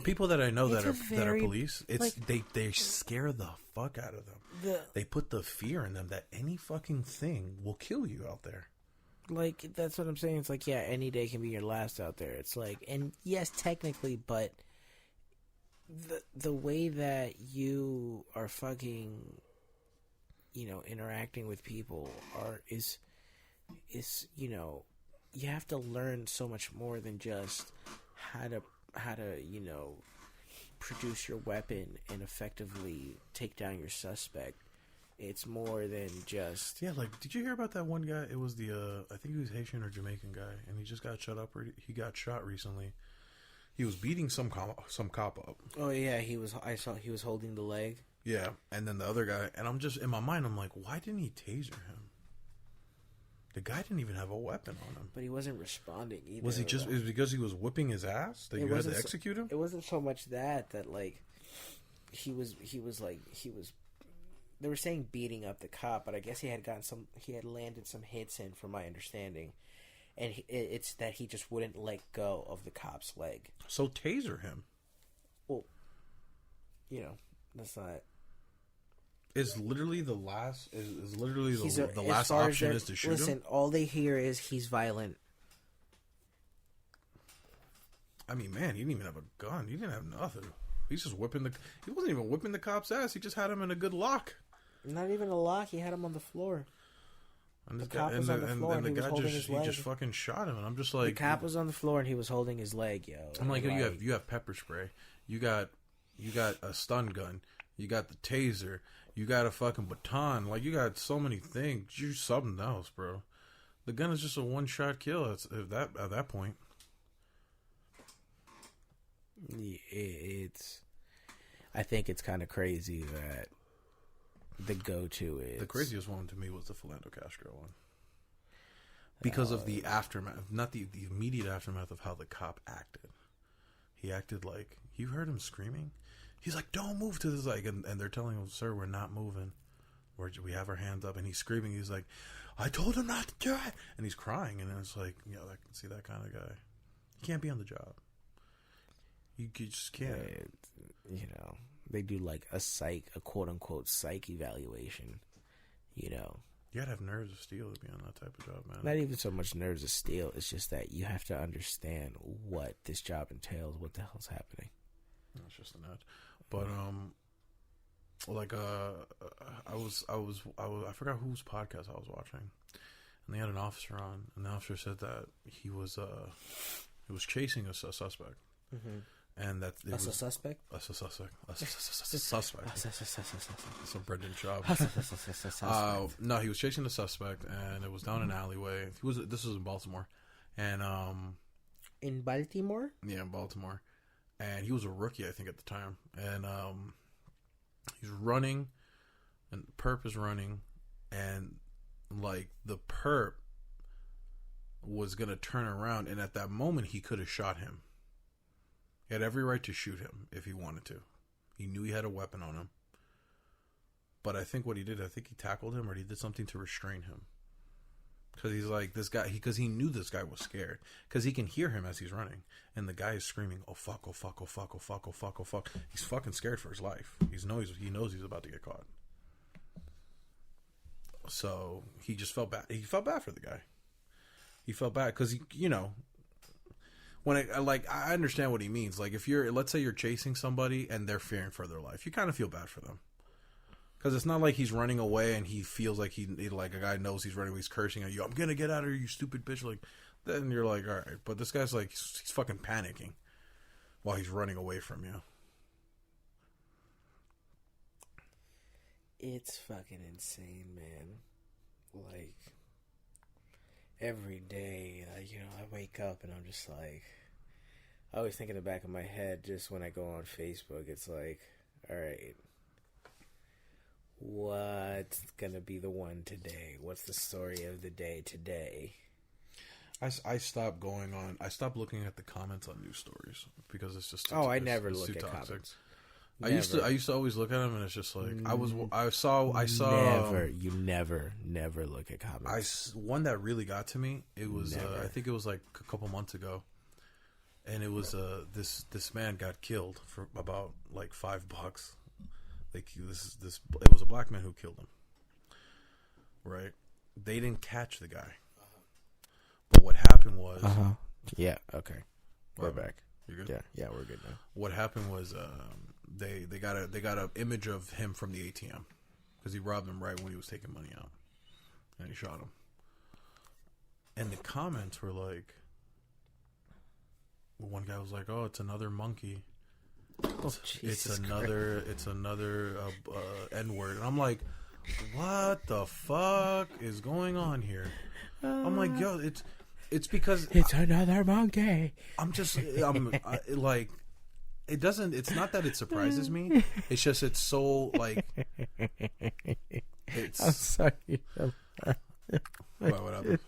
people that I know that are police, it's they scare the fuck out of them. They put the fear in them that any fucking thing will kill you out there. Like, that's what I'm saying. It's like, yeah, any day can be your last out there. It's like, and yes, technically, but the way that you are fucking, interacting with people is you have to learn so much more than just how to produce your weapon and effectively take down your suspect. It's more than just... Yeah, like, did you hear about that one guy? It was the, I think he was Haitian or Jamaican guy, and he just got he got shot recently. He was beating some cop up. Oh, yeah, I saw he was holding the leg. Yeah, and then the other guy, and I'm just, in my mind, I'm like, why didn't he taser him? The guy didn't even have a weapon on him. But he wasn't responding either. Was he just, it was because he was whipping his ass that you had to execute him? It wasn't so much that, like, he was, they were saying beating up the cop, but I guess he had landed some hits in, from my understanding. And it's that he just wouldn't let go of the cop's leg. So taser him. Well, that's not... Is literally the last the last option is to shoot him? Listen, all they hear is he's violent. I mean, man, he didn't even have a gun. He didn't have nothing. He's just he wasn't even whipping the cop's ass. He just had him in a good lock. Not even a lock. He had him on the floor. And the cop was on the floor and he was holding his leg. He just fucking shot him, and I'm just like... The cop was on the floor and he was holding his leg, yo. I'm like, yo, you have pepper spray. You got a stun gun. You got the taser. You got a fucking baton. Like, you got so many things. You're something else, bro. The gun is just a one-shot kill at that point. I think it's kind of crazy that the go-to is... The craziest one to me was the Philando Castro one. Because of the aftermath. Not the immediate aftermath of how the cop acted. He acted like... You heard him screaming? He's like, don't move to this, like, and they're telling him, sir, we're not moving. We have our hands up, and he's screaming. He's like, I told him not to do it, and he's crying, and it's like, I can see that kind of guy. He can't be on the job. You just can't. They do like a quote unquote psych evaluation. You gotta have nerves of steel to be on that type of job, man. Not even so much nerves of steel. It's just that you have to understand what this job entails. What the hell's happening? That's just a nut. But I forgot whose podcast I was watching, and they had an officer on, and the officer said that he was chasing a suspect, and that it was a suspect. It's a Brendan job. No, he was chasing the suspect, and it was down an alleyway. This was in Baltimore, and in Baltimore. Yeah, in Baltimore. And he was a rookie, I think, at the time. And he's running, and the perp is running, and like the perp was gonna turn around, and at that moment he could have shot him. He had every right to shoot him if he wanted to. He knew he had a weapon on him. But I think what he did, he tackled him, or he did something to restrain him. Because he's like, this guy, because he knew this guy was scared. Because he can hear him as he's running. And the guy is screaming, oh fuck, oh fuck, oh fuck, oh fuck, oh fuck, oh fuck. He's fucking scared for his life. He knows he's about to get caught. So he just felt bad. He felt bad for the guy. He felt bad because, I understand what he means. Like, let's say you're chasing somebody and they're fearing for their life. You kind of feel bad for them. Because it's not like he's running away and he feels like he like a guy knows he's running away, he's cursing at you. I'm gonna get out of here, you stupid bitch. Like, then you're like, all right. But this guy's like, he's fucking panicking while he's running away from you. It's fucking insane, man. Like, every day, I wake up and I'm just like, I always think in the back of my head, just when I go on Facebook, it's like, all right, what's gonna be the one today? What's the story of the day today? I stopped looking at the comments on news stories because it's just I never look at comments. Never. I used to always look at them, and it's just like I saw. You never look at comments. One that really got to me. It was I think it was like a couple months ago, and it was this man got killed for about like $5. Like it was a black man who killed him. Right? They didn't catch the guy. But what happened was yeah, okay. We're back. You're good? Yeah, we're good now. What happened was they got an image of him from the ATM because he robbed him right when he was taking money out. And he shot him. And the comments were like, one guy was like, "Oh, it's another monkey." It's another N-word. And I'm like, what the fuck is going on here? I'm like, yo, it's because it's another monkey. I'm like, it doesn't. It's not that it surprises me. It's just it's so like. It's. I'm sorry. What happened?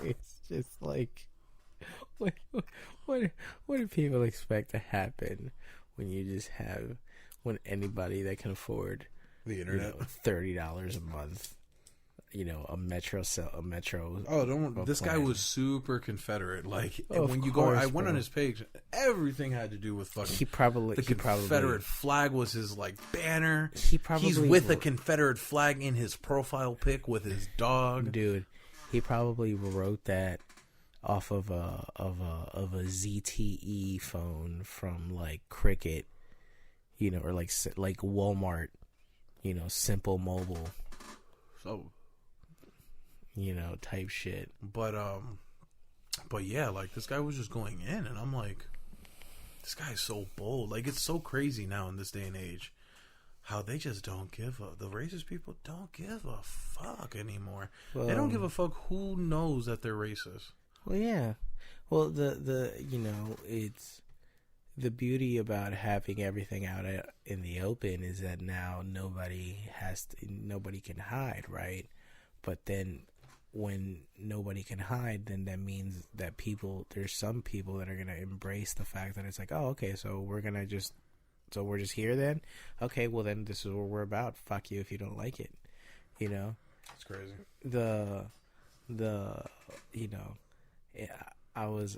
It's just like, what do people expect to happen when you just have anybody that can afford The internet, $30 a month, a metro. Oh, don't. This guy was super Confederate. Like when you go, I went on his page. Everything had to do with fucking. The Confederate flag was his like banner. He's with a Confederate flag in his profile pic with his dog. Dude, he probably wrote that off of a ZTE phone from like Cricket, or like Walmart, Simple Mobile. So. Type shit. But yeah, like this guy was just going in, and I'm like, this guy is so bold. Like it's so crazy now in this day and age, how they just don't give a. The racist people don't give a fuck anymore. Well, they don't give a fuck who knows that they're racist. Well, yeah. Well, it's the beauty about having everything out in the open is that now nobody can hide, right? But then when nobody can hide, then that means that there's some people that are going to embrace the fact that it's like, oh, okay, so we're just here then? Okay, well then this is what we're about. Fuck you if you don't like it. It's crazy. I was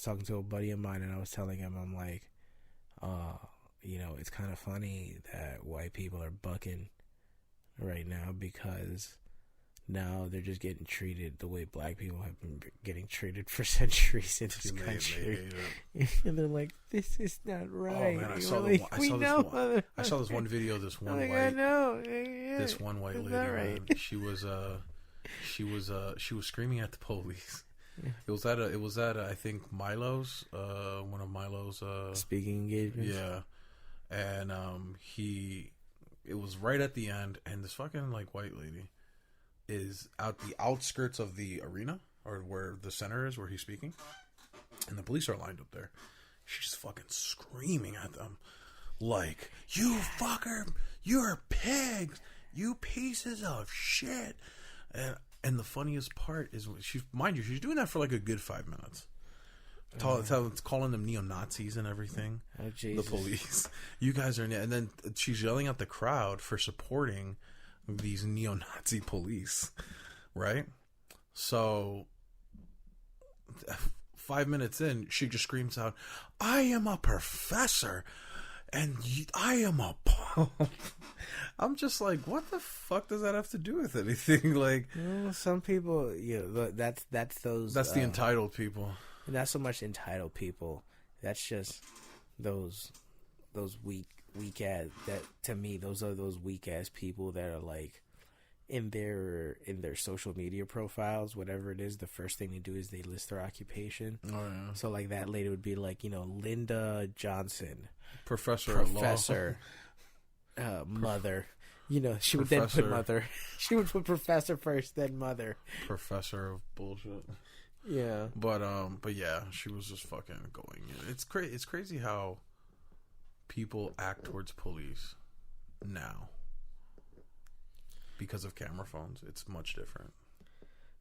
talking to a buddy of mine, and I was telling him, I'm like, it's kind of funny that white people are bucking right now because now they're just getting treated the way black people have been getting treated for centuries in this country. And they're like, this is not right. Oh man, I saw this one video. This one white lady. Right. She was screaming at the police. Yeah. It was at I think Milo's, one of Milo's speaking engagements. Yeah, and it was right at the end, and this fucking like white lady is out the outskirts of the arena or where the center is where he's speaking, and the police are lined up there. She's fucking screaming at them like, "You fucker, you're pigs, you pieces of shit." And the funniest part is, she's doing that for like a good 5 minutes. Calling them neo-Nazis and everything. Oh, Jesus. The police. You guys are... And then she's yelling at the crowd for supporting these neo-Nazi police. Right? So, 5 minutes in, she just screams out, "I am a professor! And I am a punk." I'm just like, what the fuck does that have to do with anything? Like, some people, that's those. That's the entitled people. Not so much entitled people. That's just those weak ass. That to me, those are those weak ass people that are like in their social media profiles, whatever it is. The first thing they do is they list their occupation. Oh yeah. So like that lady would be like, Linda Johnson. Professor mother. She would then put mother. She would put professor first, then mother. Professor of bullshit. Yeah. But yeah, she was just fucking going in. It's crazy how people act towards police now. Because of camera phones, it's much different.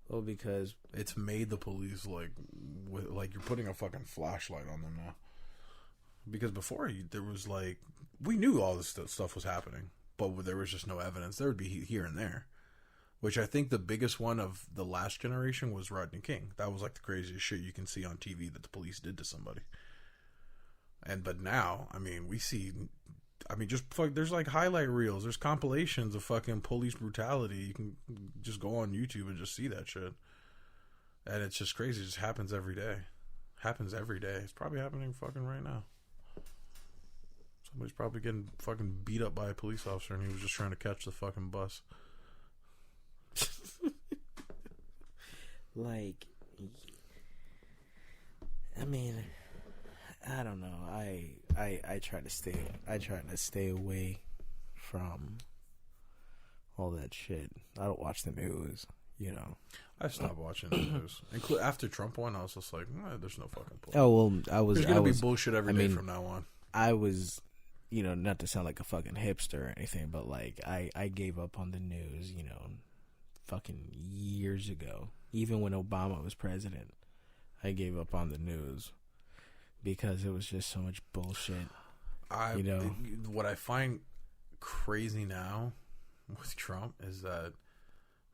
Well, because it's made the police like you're putting a fucking flashlight on them now. Because before, there was like, we knew all this stuff was happening, but there was just no evidence. There would be here and there, which I think the biggest one of the last generation was Rodney King. That was like the craziest shit you can see on TV that the police did to somebody. But now, I mean, there's like highlight reels, there's compilations of fucking police brutality. You can just go on YouTube and just see that shit, and it's just crazy. It just happens every day. It's probably happening fucking right now. Somebody's probably getting fucking beat up by a police officer, and he was just trying to catch the fucking bus. Like, I mean, I don't know. I try to stay away from all that shit. I don't watch the news, you know. I stopped watching the news. After Trump won, I was just like, there's no fucking point. Oh, well, There's going to be bullshit every day from now on. I was, you know, not to sound like a fucking hipster or anything, but like I gave up on the news, you know, fucking years ago. Even when Obama was president, I gave up on the news because it was just so much bullshit. You know, what I find crazy now with Trump is that,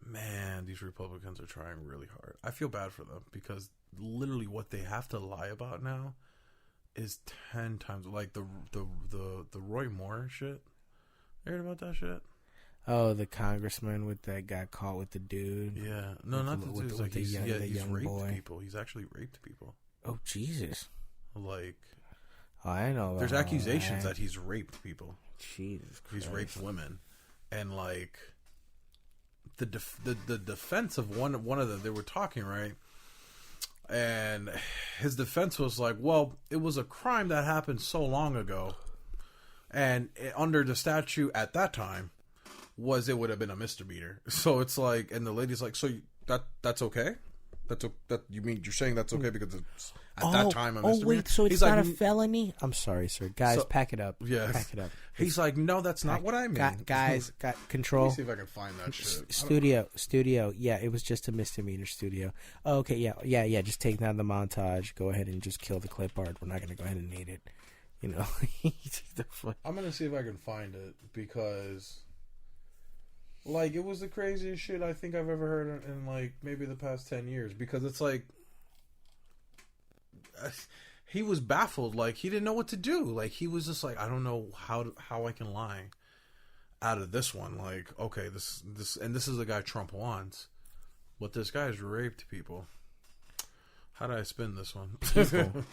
man, these Republicans are trying really hard. I feel bad for them because literally what they have to lie about now is 10 times like the Roy Moore shit. You heard about that shit? Oh, the congressman with that got caught with the dude. Yeah, no, not the dude. Like he's raped boy. people. He's actually raped people. Oh Jesus! Like, oh, I know. There's accusations that he's raped people. Jesus Christ. He's raped women, and like the defense of one of them, they were talking, right? And his defense was like, well, it was a crime that happened so long ago, and under the statute at that time it would have been a misdemeanor. So it's like, and the lady's like, so that's okay? That you mean you're saying that's okay because it's at that time a misdemeanor? Oh wait, so it's not a felony? I'm sorry, sir. Guys, pack it up. Yeah, pack it up. He's like, no, that's not what I mean. Guys, control. Let me see if I can find that shit. Studio. Yeah, it was just a misdemeanor. Studio. Oh, okay, yeah. Just take down the montage. Go ahead and just kill the clip art. We're not gonna go ahead and need it. You know. I'm gonna see if I can find it because, like, it was the craziest shit I think I've ever heard in like maybe the past 10 years. Because it's like, he was baffled. Like, he didn't know what to do. Like, he was just like, I don't know how I can lie out of this one. Like, okay, this is the guy Trump wants, but this guy's raped people. How do I spin this one? People.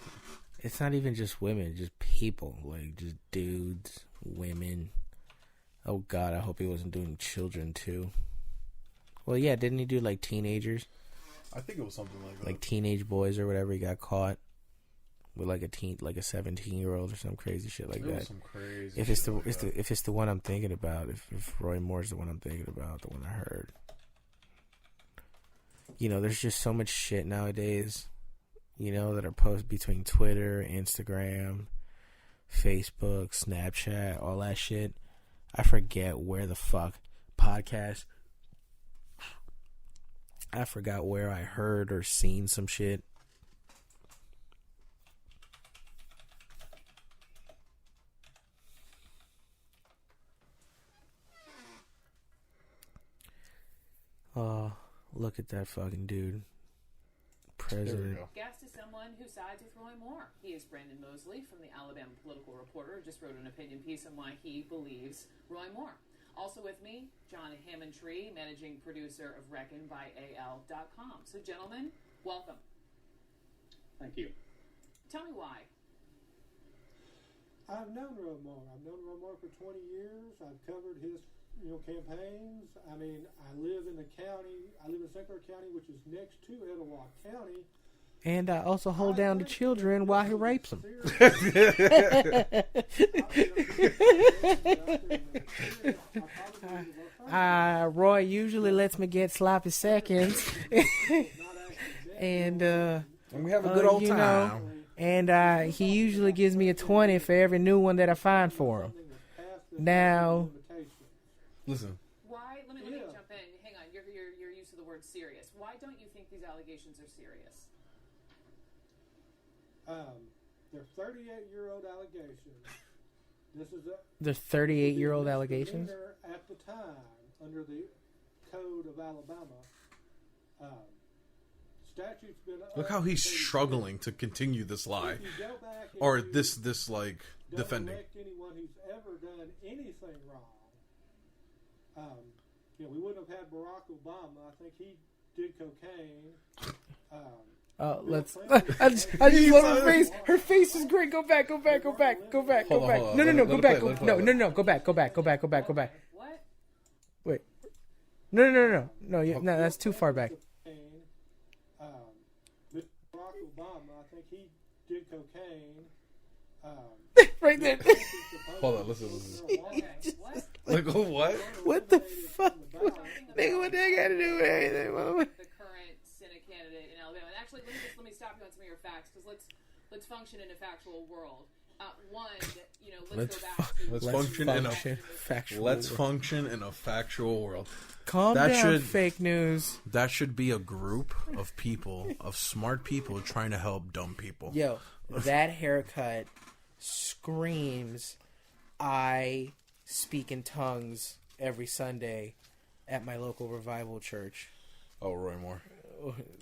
It's not even just women, just people. Like, just dudes, women. Oh God, I hope he wasn't doing children too. Well, yeah, didn't he do like teenagers? I think it was something like that. Like teenage boys or whatever. He got caught with like a 17-year-old or some crazy shit like that. Some crazy. If it's the one I'm thinking about, if Roy Moore's the one I'm thinking about, the one I heard. You know, there's just so much shit nowadays. You know, that are posted between Twitter, Instagram, Facebook, Snapchat, all that shit. I forget where the fuck podcast. I forgot where I heard or seen some shit. Oh, look at that fucking dude. President. Guest is someone who sides with Roy Moore. He is Brandon Mosley from the Alabama Political Reporter, just wrote an opinion piece on why he believes Roy Moore. Also with me, John Hammond-Tree, managing producer of Reckon by AL.com. So, gentlemen, welcome. Thank you. Tell me why. I've known Roy Moore. I've known Roy Moore for 20 years. I've covered his, campaigns. I mean, I live in the county. I live in St. Clair County, which is next to Etowah County. And I also hold down the children while he rapes them. Roy usually lets me get sloppy seconds. And we have a good old time. And he usually gives me a 20 for every new one that I find for him. Now, listen. Why? Let me jump in. Hang on. You're used to the word serious. Why don't you think these allegations are serious? They're 38-year-old allegations. They're 38-year-old allegations? At the time, under the Code of Alabama, statute's been... Look how he's struggling to continue this lie. Or this like, defending. Anyone who's ever done anything wrong. We wouldn't have had Barack Obama. I think he did cocaine. Let's. I just love her face. Her face is great. Go back. Hold on, No, go back. No, go back. What? Wait. No. No, that's too far back. Barack Obama, I think he did cocaine. Right there. Hold on, listen. Okay. What? Like what? What the fuck? Nigga, what they got to do with anything? The current Senate candidate in Alabama. And actually, let me stop you on some of your facts, because let's function in a factual world. One, let's go back to... Let's function in a factual world. Calm down, fake news. That should be a group of people, of smart people trying to help dumb people. Yo, that haircut screams, I speak in tongues every Sunday at my local revival church. Oh, Roy Moore.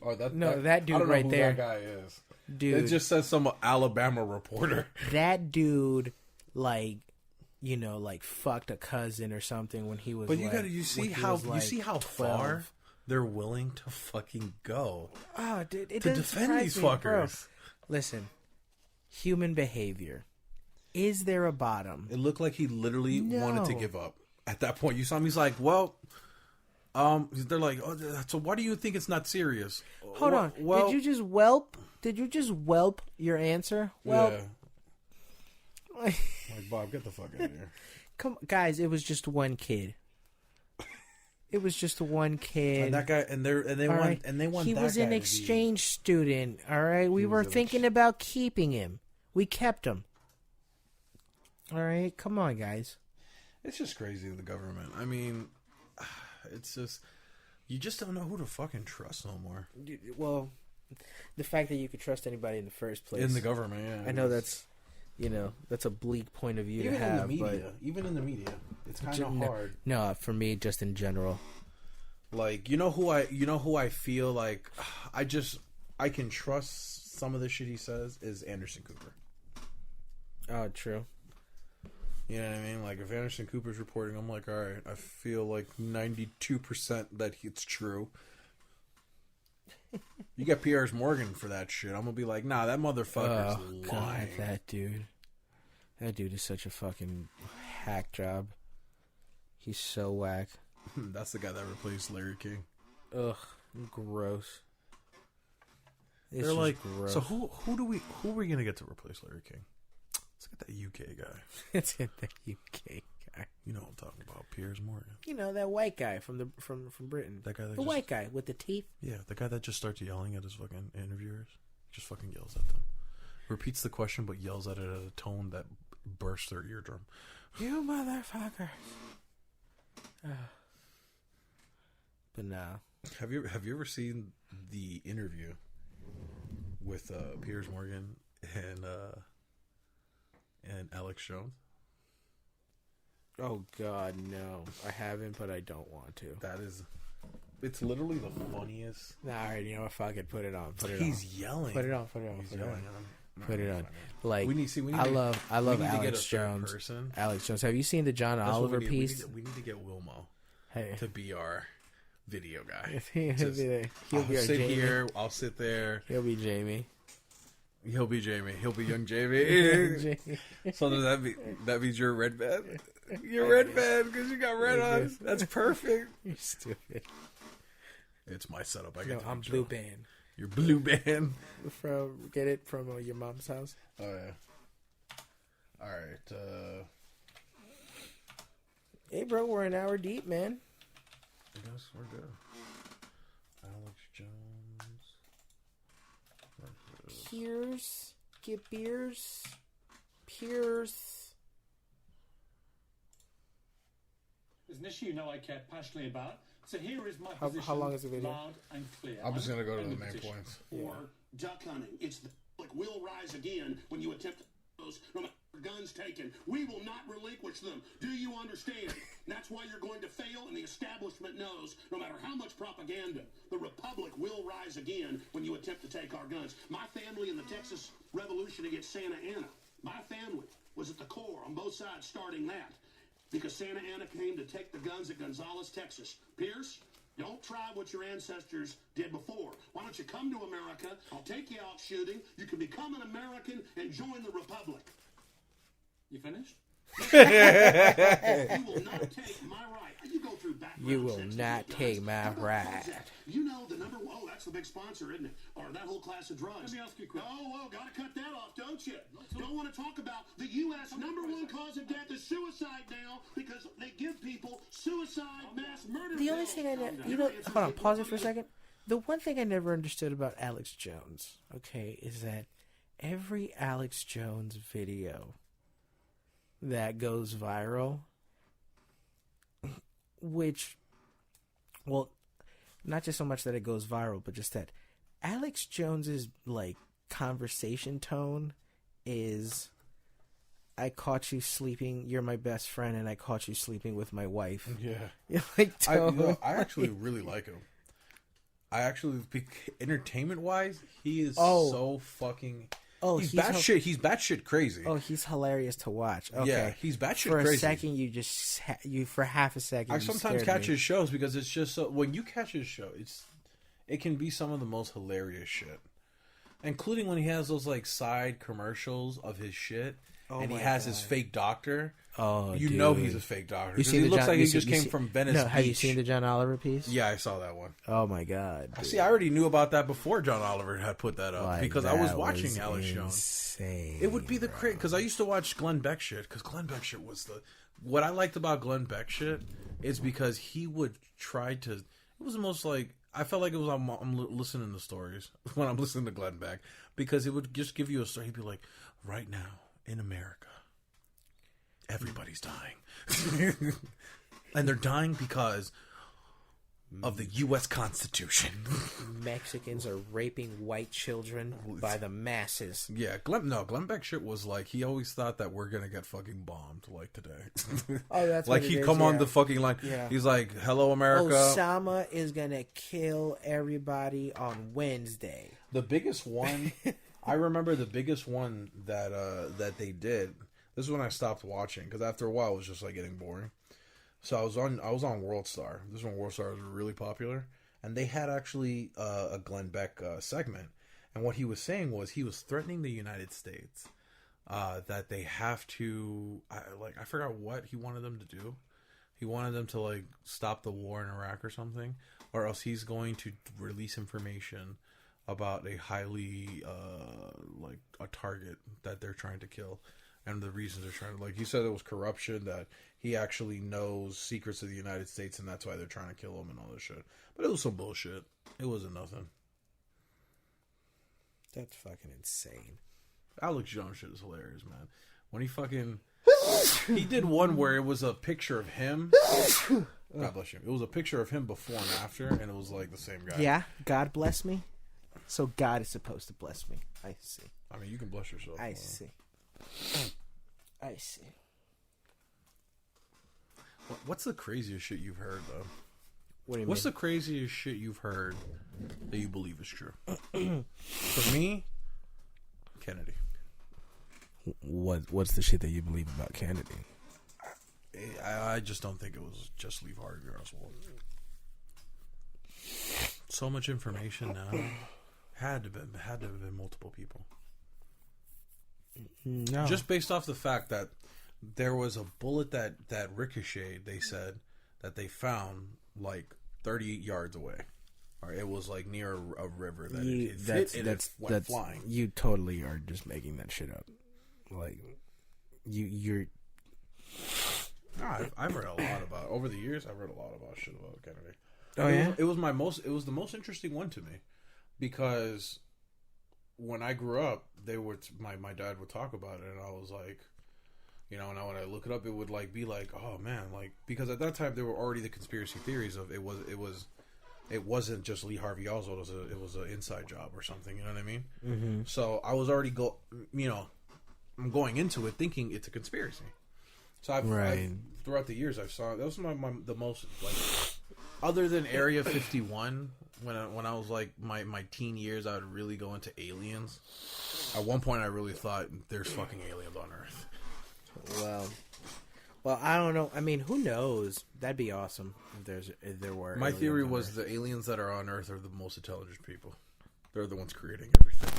Oh, that dude I don't know right who there. That guy is. Dude, it just says some Alabama reporter. That dude, like fucked a cousin or something when he was. But you see how 12. far they're willing to fucking go. Oh, dude, it to defend these fuckers. Bro. Listen, human behavior. Is there a bottom? It looked like he literally wanted to give up at that point. You saw him. He's like, well. They're like, oh, so why do you think it's not serious? Hold on. Well, did you just whelp your answer? Well, yeah. Like, Bob, get the fuck out of here. Come, guys, it was just one kid. It was just one kid. And that guy, and they want, right? And they want. He was an exchange student. All right, we were thinking about keeping him. We kept him. All right, come on, guys. It's just crazy, the government. I mean. It's just, you just don't know who to fucking trust no more. Well, the fact that you could trust anybody in the first place. In the government, yeah. I know that's a bleak point of view to have. Even in the media, it's kind of hard. No, for me, just in general. Like, you know who I feel like, I can trust some of the shit he says is Anderson Cooper. Oh, true. You know what I mean? Like, if Anderson Cooper's reporting, I'm like, all right, I feel like 92% that it's true. You got Piers Morgan for that shit. I'm going to be like, nah, that motherfucker's lying. God, that dude. That dude is such a fucking hack job. He's so whack. That's the guy that replaced Larry King. Ugh, gross. They're like, gross. So who are we going to get to replace Larry King? Let's get that UK guy. Let's get that UK guy. You know what I'm talking about, Piers Morgan. You know, that white guy from Britain. That guy. White guy with the teeth. Yeah, the guy that just starts yelling at his fucking interviewers. Just fucking yells at them. Repeats the question, but yells at it at a tone that bursts their eardrum. You motherfucker. But no. Have you ever seen the interview with Piers Morgan and Alex Jones? Oh God, no! I haven't, but I don't want to. It's literally the funniest. Nah, all right, you know what? Fuck it, put it on. He's yelling. Put it on. He's yelling at him. Put it on. Like, I love Alex Jones. Person. Alex Jones. Have you seen the John Oliver piece? We need to get Wilmo to be our video guy. He'll be Jamie. Here. I'll sit there. He'll be Jamie. He'll be Jamie. He'll be young Jamie. So does that means you're a red man? You're a red man because you got red on. That's perfect. You're stupid. It's my setup. I'm blue band. You're blue band. Get it from your mom's house? Oh yeah. All right. Hey, bro, we're an hour deep, man. I guess we're good. Alex Jones. Piers. Get beers. Piers. There's an issue you know I care passionately about. So here is my position. How long is the video? Loud and clear. I'm just going to go to the main points. Or duck hunting. It's the public will rise again when you attempt to those no matter guns taken. We will not relinquish them. Do you understand? That's why you're going to fail, and the establishment knows no matter how much propaganda, the republic will rise again when you attempt to take our guns. My family in the Texas Revolution against Santa Anna, my family was at the core on both sides starting that. Because Santa Anna came to take the guns at Gonzales, Texas. Pierce, don't try what your ancestors did before. Why don't you come to America? I'll take you out shooting. You can become an American and join the Republic. You finished? You will not take my right. You go through background. You will not take my right. You know the number one. Oh, that's the big sponsor, isn't it? Or that whole class of drugs. Let me ask you a question. Oh, gotta cut that off, don't you? Don't want to talk about the U.S. number one cause of death is suicide now because they give genocide, mass murder. The only thing hold on, pause it for a second. The one thing I never understood about Alex Jones, okay, is that every Alex Jones video that goes viral, which, well, not just so much that it goes viral, but just that Alex Jones's like conversation tone is, I caught you sleeping, you're my best friend, and I caught you sleeping with my wife. Yeah. Like, I actually really like him. I actually, entertainment wise, he is so fucking. Oh, he's batshit. He's batshit crazy. Oh, he's hilarious to watch. Okay. Yeah, he's batshit crazy. For a second, for half a second. I sometimes catch his shows because it's just so. When you catch his show, it can be some of the most hilarious shit, including when he has those like side commercials of his shit. And he has his fake doctor. Oh, you know he's a fake doctor. He looks like he just came from Venice Beach. Have you seen the John Oliver piece? Yeah, I saw that one. Oh my god! Dude. See, I already knew about that before John Oliver had put that up because I was watching Alex Jones. It would be the crazy because I used to watch Glenn Beck shit because Glenn Beck shit was what I liked about Glenn Beck shit is because he would try to. It was the most like I felt like it was I'm listening to stories when I'm listening to Glenn Beck because it would just give you a story. He'd be like, right now. In America, everybody's dying. And they're dying because of the U.S. Constitution. Mexicans are raping white children by the masses. Yeah, Glenn Beck shit was like, he always thought that we're going to get fucking bombed, like today. Oh, that's like what he'd it come is, on the fucking line. Yeah. He's like, hello, America. Osama is going to kill everybody on Wednesday. The biggest one... I remember the biggest one that they did. This is when I stopped watching because after a while it was just like getting boring. So I was on World Star. This is when World Star was really popular, and they had actually a Glenn Beck segment. And what he was saying was he was threatening the United States that they have to I forgot what he wanted them to do. He wanted them to like stop the war in Iraq or something, or else he's going to release information about a highly like a target that they're trying to kill and the reasons they're trying to, like he said it was corruption, that he actually knows secrets of the United States and that's why they're trying to kill him and all this shit. But it was some bullshit. It wasn't nothing. That's fucking insane. Alex Jones shit is hilarious, man. When he did one where it was a picture of him. God bless you. It was a picture of him before and after, and it was like the same guy. Yeah, God bless me. So God is supposed to bless me. I see. I mean, you can bless yourself. I see. I see. What's the craziest shit you've heard, though? What do you What's mean? the craziest shit you've heard that you believe is true? For me, Kennedy. What's the shit that you believe about Kennedy? I just don't think it was just Lee Harvey Oswald. So much information now. Had to have been multiple people. No. Just based off the fact that there was a bullet that ricocheted, they said, that they found like 38 yards away. Or it was like near a river that it went flying. You totally are just making that shit up. Like, you're... No, I've read a lot about, over the years, I've read a lot about shit about Kennedy. Oh, yeah? It was the most interesting one to me. Because when I grew up, my dad would talk about it, and I was like, you know, and when I look it up, it would like be like, oh man, like, because at that time there were already the conspiracy theories of it wasn't just Lee Harvey Oswald, it was an inside job or something, you know what I mean? Mm-hmm. So I was already I'm going into it thinking it's a conspiracy. So I've throughout the years I've saw that was the most like, other than Area 51. When I was like my teen years, I would really go into aliens. At one point, I really thought there's fucking aliens on Earth. Well, I don't know. I mean, who knows? That'd be awesome if there were. My theory was the aliens that are on Earth are the most intelligent people. They're the ones creating everything.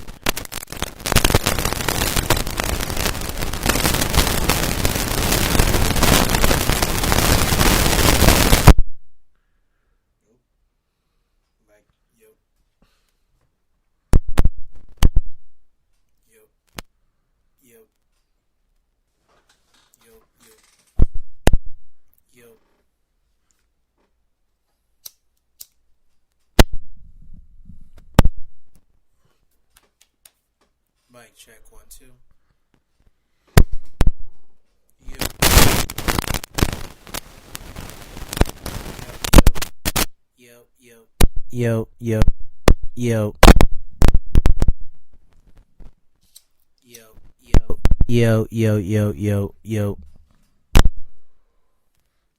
Check 1, 2. Yo. Yo.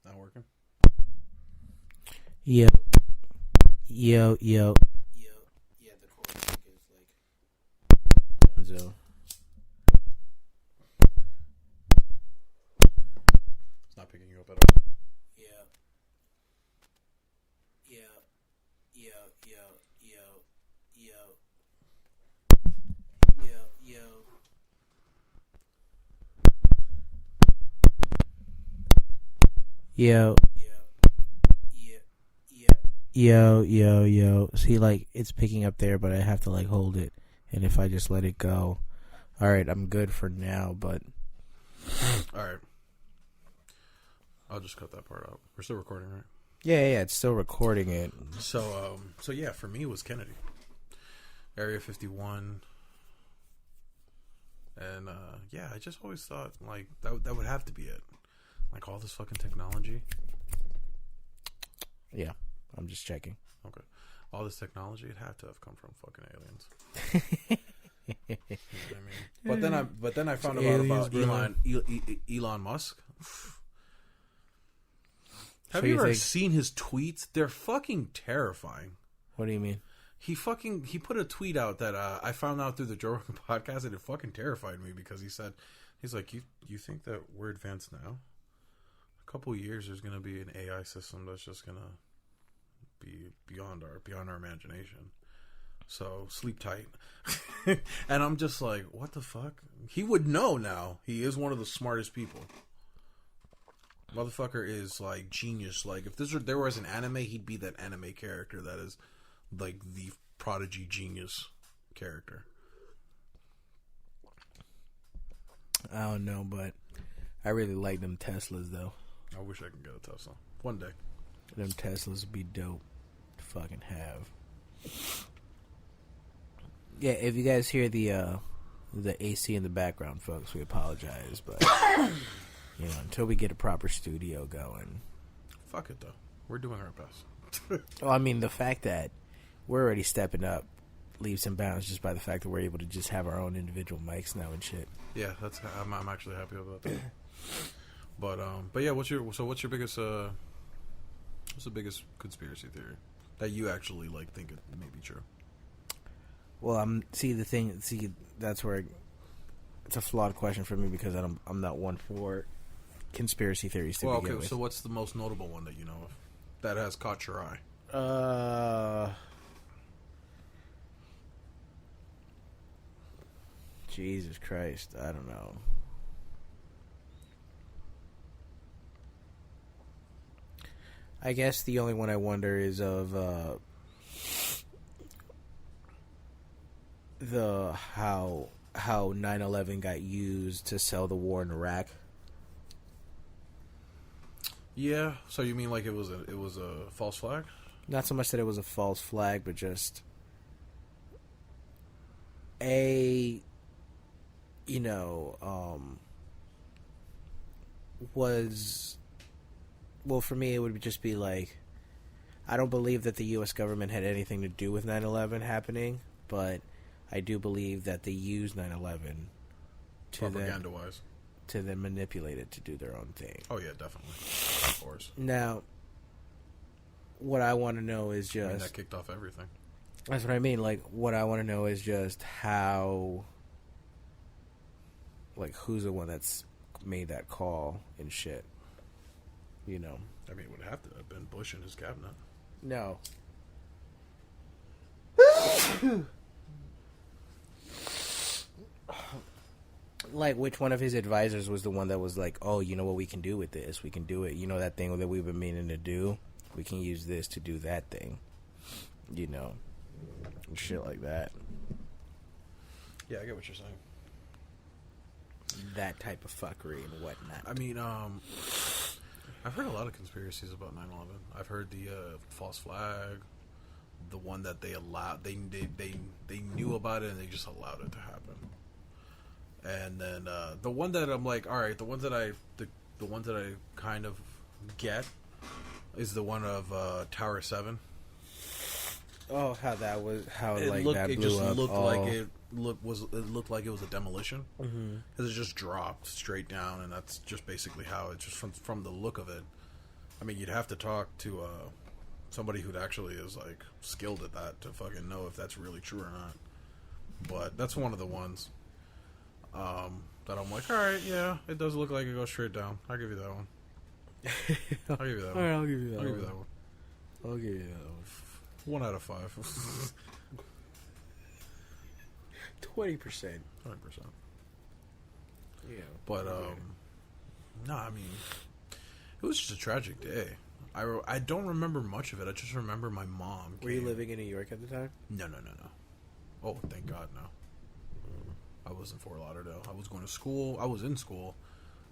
Not working. Yo. Yeah, the chord check is like Dunzo. It's not picking you up at all. Yo. See, like, it's picking up there, but I have to, like, hold it. And if I just let it go, alright, I'm good for now, but... Alright. I'll just cut that part out. We're still recording, right? Yeah, it's still recording it. So yeah, for me, it was Kennedy. Area 51. And, yeah, I just always thought, like, that would have to be it. Like, all this fucking technology. Yeah, I'm just checking. Okay. All this technology, it had to have come from fucking aliens. You know what I mean? But then I found out about Elon Musk. Have you ever seen his tweets? They're fucking terrifying. What do you mean? He put a tweet out that I found out through the Joe Rogan podcast, and it fucking terrified me because he's like, you think that we're advanced now? A couple of years, there's gonna be an AI system that's just gonna be beyond our imagination. So sleep tight. And I'm just like, what the fuck? He would know now. He is one of the smartest people. Motherfucker is like genius. Like, if there was an anime, he'd be that anime character that is like the prodigy genius character. I don't know, but I really like them Teslas though. I wish I could get a Tesla one day. Them Teslas would be dope to fucking have. Yeah, if you guys hear the AC in the background, folks, we apologize, but you know, until we get a proper studio going. Fuck it though. We're doing our best. Well, I mean, the fact that we're already stepping up leaps and bounds just by the fact that we're able to just have our own individual mics now and shit. Yeah, I'm actually happy about that. But yeah, what's your biggest what's the biggest conspiracy theory that you actually like think it may be true? Well, that's where it's a flawed question for me because I'm not one for conspiracy theories to begin with. So what's the most notable one that you know of that has caught your eye? Jesus Christ, I don't know. I guess the only one I wonder is of how 9/11 got used to sell the war in Iraq. Yeah, so you mean like it was a false flag? Not so much that it was a false flag, but just for me it would just be like, I don't believe that the U.S. government had anything to do with 9/11 happening, but I do believe that they used 9/11 propaganda-wise to then manipulate it to do their own thing. Oh yeah, definitely, of course. Now, what I want to know is just that kicked off everything. That's what I mean. Like, what I want to know is just how, like, who's the one that's made that call and shit. You know. I mean, it would have to have been Bush and his cabinet. No. Like, which one of his advisors was the one that was like, oh, you know what we can do with this? We can do it. You know that thing that we've been meaning to do? We can use this to do that thing. You know. And shit like that. Yeah, I get what you're saying. That type of fuckery and whatnot. I mean, I've heard a lot of conspiracies about 9/11. I've heard the false flag, the one that they allowed, they knew about it and they just allowed it to happen. And then the one that I'm like, all right, the ones that I kind of get is the one of Tower 7. Oh, how that was It like looked, that it blew just up. looked Oh. like it looked like it was a demolition because it just dropped straight down, and that's just basically how it just from the look of it. I mean, you'd have to talk to somebody who actually is like skilled at that to fucking know if that's really true or not. But that's one of the ones that I'm like, all right, yeah, it does look like it goes straight down. I'll give you that one. I'll give you that All one. right, I'll give you that I'll one. give you that one. I'll give you that one. 1 out of 5. 20%. 100%. Yeah. But no, I mean, it was just a tragic day. I don't remember much of it. I just remember my mom. Were you living in New York at the time? No. Oh, thank God, no. I was in Fort Lauderdale. I was going to school. I was in school.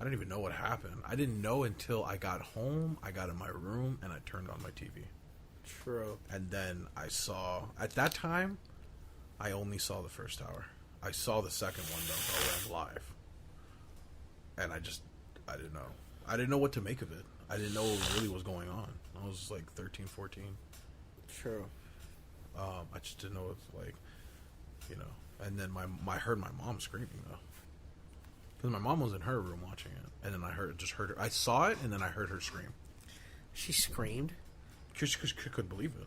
I didn't even know what happened. I didn't know until I got home. I got in my room and I turned on my TV. True. And then I saw, at that time, I only saw the first tower. I saw the second one though, live. And I didn't know. I didn't know what to make of it. I didn't know what really was going on. I was like 13, 14. True. I just didn't know it's like, you know. And then I heard my mom screaming though, because my mom was in her room watching it, and then I heard her. I saw it, and then I heard her scream. She screamed. She couldn't believe it.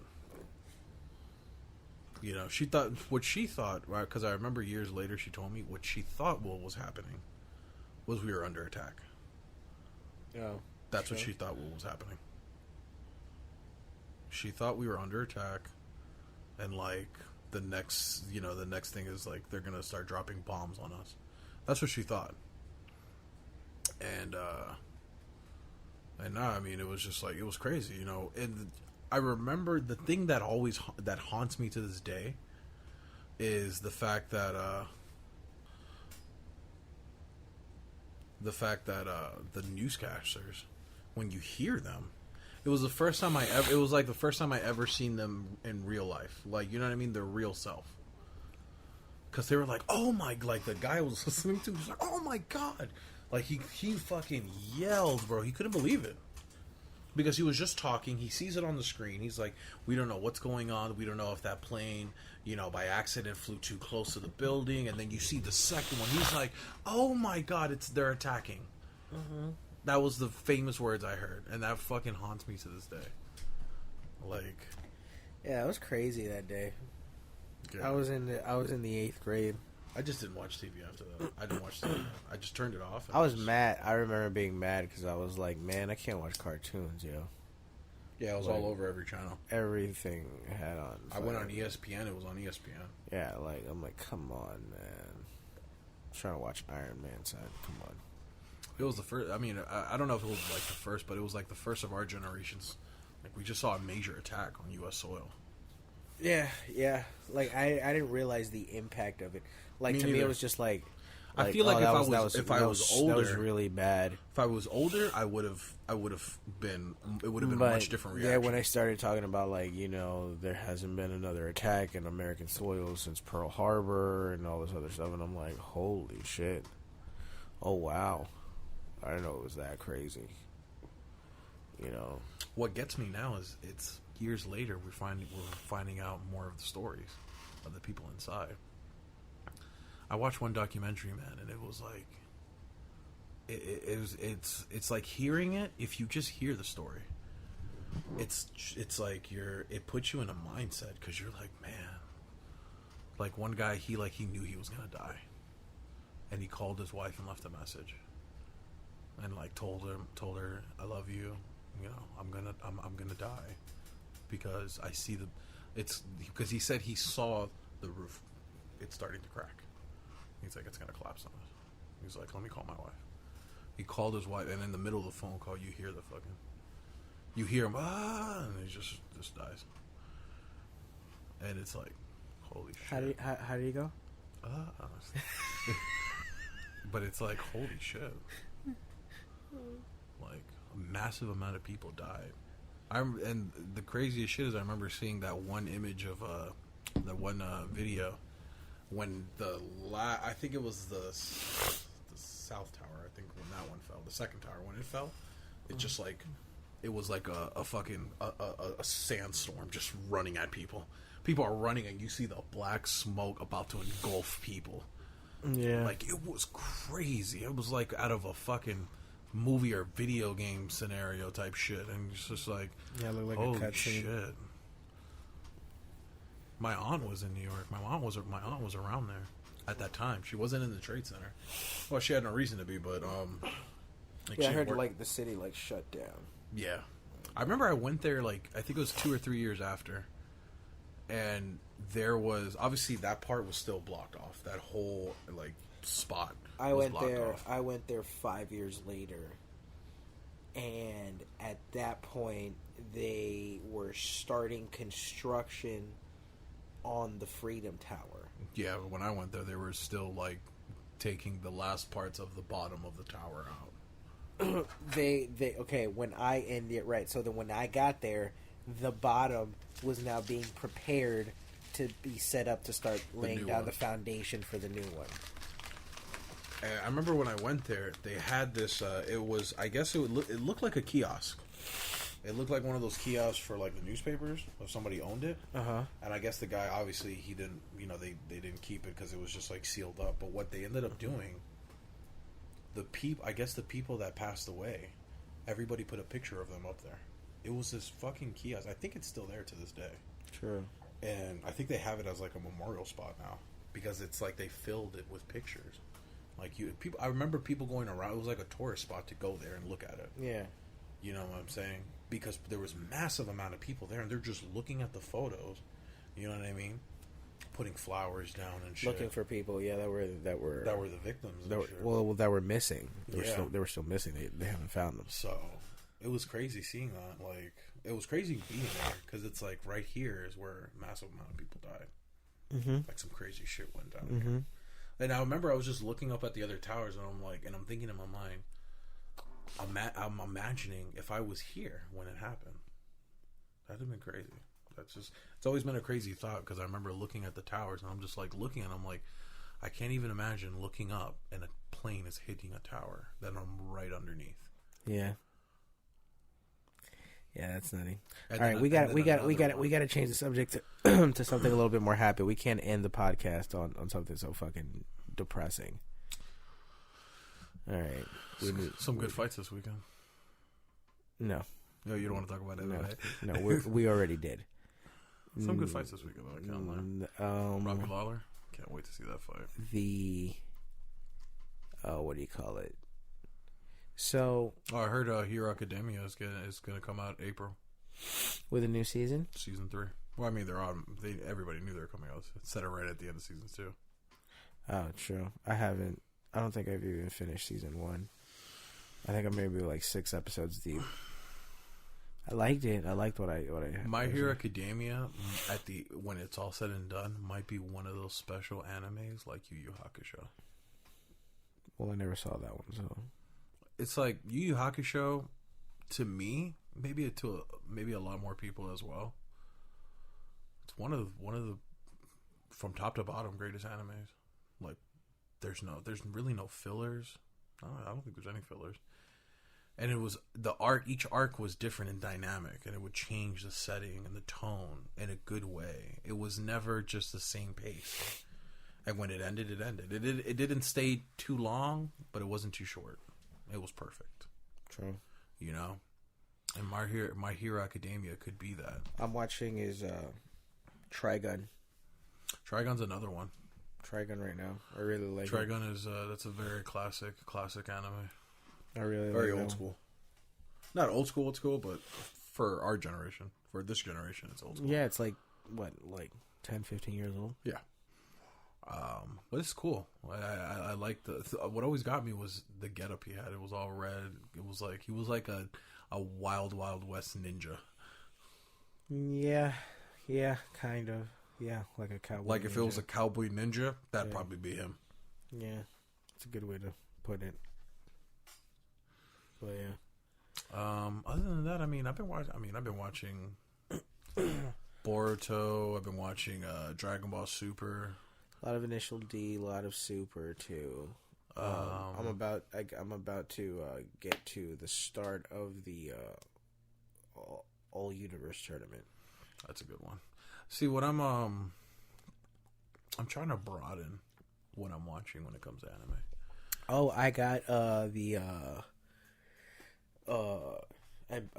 You know, she thought what she thought, right? Because I remember years later, she told me what she thought what was happening was we were under attack. Oh, That's what she thought what was happening. She thought we were under attack, and like the next thing is like they're gonna start dropping bombs on us. That's what she thought. And now, I mean, it was just like, it was crazy, you know. And I remember the thing that haunts me to this day is the fact that the newscasters, when you hear them, it was the first time it was like the first time I ever seen them in real life. Like, you know what I mean? Their real self. Because they were like, oh my, like the guy I was listening to was like, oh my God. Like he fucking yelled, bro. He couldn't believe it. Because he was just talking. He sees it on the screen. He's like, we don't know what's going on. We don't know if that plane, you know, by accident flew too close to the building. And then you see the second one. He's like, oh my God, they're attacking. Mm-hmm. That was the famous words I heard. And that fucking haunts me to this day. Like, yeah, it was crazy that day. yeah. I was in the 8th grade. I just didn't watch TV after that. I didn't watch TV. I just turned it off. I was mad. I remember being mad because I was like, man, I can't watch cartoons, yo. Yeah, it was all over every channel. Everything had on. I went on ESPN. It was on ESPN. Yeah, like, I'm like, come on, man. I'm trying to watch Iron Man side. Come on. It was the first. I mean, I don't know if it was like the first, but it was like the first of our generations. Like, we just saw a major attack on U.S. soil. Yeah. Like, I didn't realize the impact of it. Like, Me to me, neither. it was just like I feel like if I was older, that was really bad. If I was older, I would have been. It would have been a much different reaction. Yeah, when I started talking about, like, you know, there hasn't been another attack in American soil since Pearl Harbor and all this other stuff, and I'm like, holy shit! Oh wow, I didn't know it was that crazy. You know, what gets me now is it's years later we're finding out more of the stories of the people inside. I watched one documentary, man, and it was like it's like hearing it. If you just hear the story, it's like it puts you in a mindset because you're like, man, like one guy he knew he was gonna die, and he called his wife and left a message, and like told her I love you, you know, I'm gonna die because I see because he said he saw the roof, it's starting to crack. He's like, it's going to collapse on us. He's like, let me call my wife. He called his wife, and in the middle of the phone call, you hear him, and he just dies. And it's like, holy shit. How did he go? But it's like, holy shit. Like, a massive amount of people died. And the craziest shit is I remember seeing that one image of, that one video when I think it was the South Tower. I think when that one fell, the second tower when it fell, it just like it was like a fucking a sandstorm just running at people. People are running, and you see the black smoke about to engulf people. Yeah, like it was crazy. It was like out of a fucking movie or video game scenario type shit, and it's just like, yeah, looked like holy a cutscene. shit. My aunt was in New York. My aunt was around there at that time. She wasn't in the Trade Center. Well, she had no reason to be, but like Yeah, I she heard worked- like the city like shut down. yeah. I remember I went there like I think it was 2 or 3 years after, and there was obviously that part was still blocked off. That whole like spot. I was went blocked there. off. I went there 5 years later, and at that point, they were starting construction on the Freedom Tower. Yeah, but when I went there, they were still like taking the last parts of the bottom of the tower out. They okay. When I ended right, so then when I got there, the bottom was now being prepared to be set up to start laying new down one. the foundation for the new one. And I remember when I went there, they had this. It was, I guess, it looked like a kiosk. It looked like one of those kiosks for like the newspapers, if somebody owned it. And I guess the guy, obviously, he didn't. You know, they didn't keep it because it was just like sealed up. But what they ended up doing, I guess the people that passed away, everybody put a picture of them up there. It was this fucking kiosk. I think it's still there to this day. True. And I think they have it as like a memorial spot now because it's like they filled it with pictures. Like people, I remember people going around. It was like a tourist spot to go there and look at it. Yeah. You know what I'm saying? Because there was massive amount of people there, and they're just looking at the photos. You know what I mean? Putting flowers down and shit. Looking for people, yeah, that were the victims. And that were, shit. well, that were missing. They Yeah. were still missing. They haven't found them. So it was crazy seeing that. Like it was crazy being there because it's like right here is where a massive amount of people died. Mm-hmm. Like some crazy shit went down here. And I remember I was just looking up at the other towers, and I'm like, and I'm thinking in my mind, I'm imagining if I was here when it happened. That'd have been crazy. It's always been a crazy thought because I remember looking at the towers, and I'm just like looking, and I'm like, I can't even imagine looking up and a plane is hitting a tower that I'm right underneath. Yeah. Yeah, that's nutty. And All then- right, we and then got another to change the subject to, to something a little bit more happy. We can't end the podcast on something so fucking depressing. All right, some good fights this weekend. No, No, you don't want to talk about it. no, Right? no. We already did. Some good fights this weekend, though. I can't lie. Robbie Lawler. Can't wait to see that fight. The what do you call it? So Oh, I heard Hero Academia is gonna come out April, with a new season. season 3. Well, I mean they're on. Everybody knew they were coming out. It's set it right at the end of season 2. Oh, true. I don't think I've even finished season 1. I think I'm maybe like 6 episodes deep. I liked it. I liked what I. My Hero Academia, when it's all said and done, might be one of those special animes like Yu Yu Hakusho. Well, I never saw that one, so. It's like Yu Yu Hakusho, to me, maybe a lot more people as well. It's one of the from top to bottom greatest animes. Like, there's really no fillers. I don't think there's any fillers. And it was each arc was different and dynamic, and it would change the setting and the tone in a good way. It was never just the same pace. And when it ended, it ended. It didn't stay too long, but it wasn't too short. It was perfect. True. You know? And My Hero Academia could be that. I'm watching is Trigun. Trigun's another one. Trigun right now. I really like it. Trigun is that's a very classic anime. I really Very like old it. school. Not old school, but for our generation, for this generation, it's old school. Yeah, it's like 10, 15 years old. Yeah. But it's cool. I like what always got me was the getup he had. It was all red. It was like he was like a wild west ninja. Yeah, kind of. Yeah, like a cowboy. Like if it ninja. was a cowboy ninja, that'd probably be him. Yeah, it's a good way to put it. But yeah. Other than that, I've been watching Boruto. I've been watching Dragon Ball Super. A lot of Initial D, a lot of Super too. I'm about to get to the start of the All Universe tournament. That's a good one. See, what I'm trying to broaden what I'm watching when it comes to anime. Oh, I got I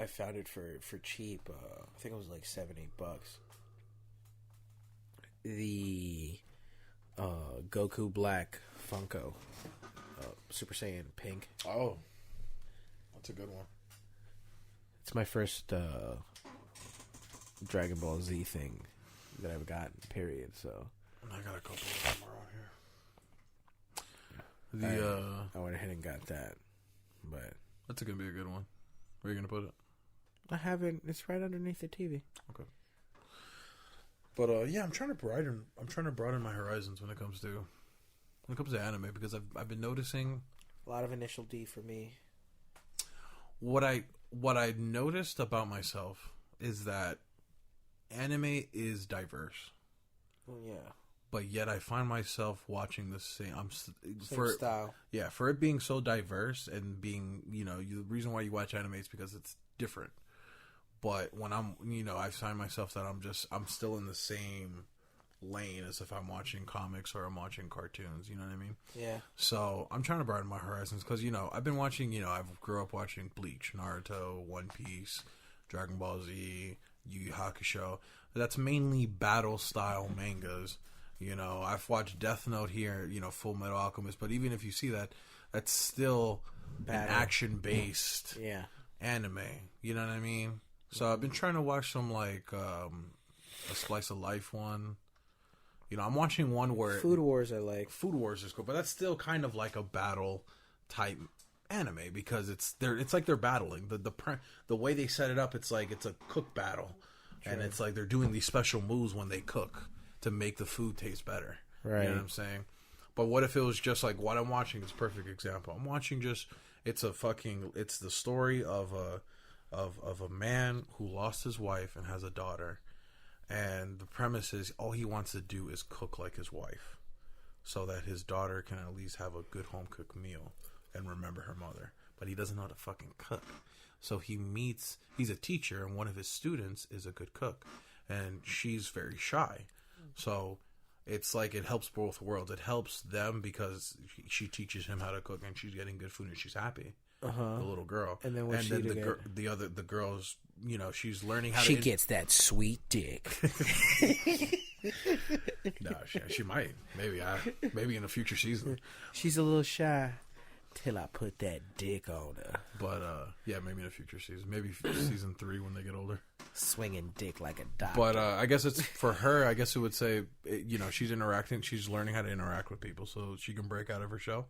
found it for cheap. I think it was like $7-8. The Goku Black Funko, Super Saiyan Pink. Oh, that's a good one. It's my first Dragon Ball Z thing that I've gotten. Period. So I got a couple of them around here. I went ahead and got that, but That's gonna be a good one. Where are you gonna put it? I haven't. It's right underneath the TV. Okay. But yeah, I'm trying to broaden my horizons when it comes to anime, because I've been noticing A lot of Initial D for me. what I noticed about myself is that anime is diverse, Well, yeah. but yet I find myself watching the same. Same style. Yeah, for it being so diverse and being, the reason why you watch anime is because it's different. But when I find myself that I'm still in the same lane as if I'm watching comics or I'm watching cartoons. You know what I mean? Yeah. So I'm trying to broaden my horizons because I've been watching. I've grew up watching Bleach, Naruto, One Piece, Dragon Ball Z, Yu Yu Hakusho. That's mainly battle style mangas. I've watched Death Note here. Full Metal Alchemist. But even if you see that, that's still an action based anime. You know what I mean? So I've been trying to watch some like a slice of life one. I'm watching one where Food Wars I like. Food Wars is cool, but that's still kind of like a battle type anime because it's like they're battling. The way they set it up, it's like it's a cook battle, and it's like they're doing these special moves when they cook to make the food taste better. Right. You know what I'm saying? But what if it was just like what I'm watching is a perfect example. I'm watching it's the story of a man who lost his wife and has a daughter. And the premise is all he wants to do is cook like his wife so that his daughter can at least have a good home cooked meal and remember her mother. But he doesn't know how to fucking cook. So he's a teacher, and one of his students is a good cook. And she's very shy. So it's like it helps both worlds. It helps them because she teaches him how to cook and she's getting good food and she's happy. The little girl. And then the girl's, she's learning how she gets that sweet dick. No, she might. Maybe in a future season. She's a little shy till I put that dick on her. But yeah, maybe in a future season. Maybe season 3 when they get older. Swinging dick like a doctor. But I guess it's for her. I guess it would say, she's interacting. She's learning how to interact with people so she can break out of her shell.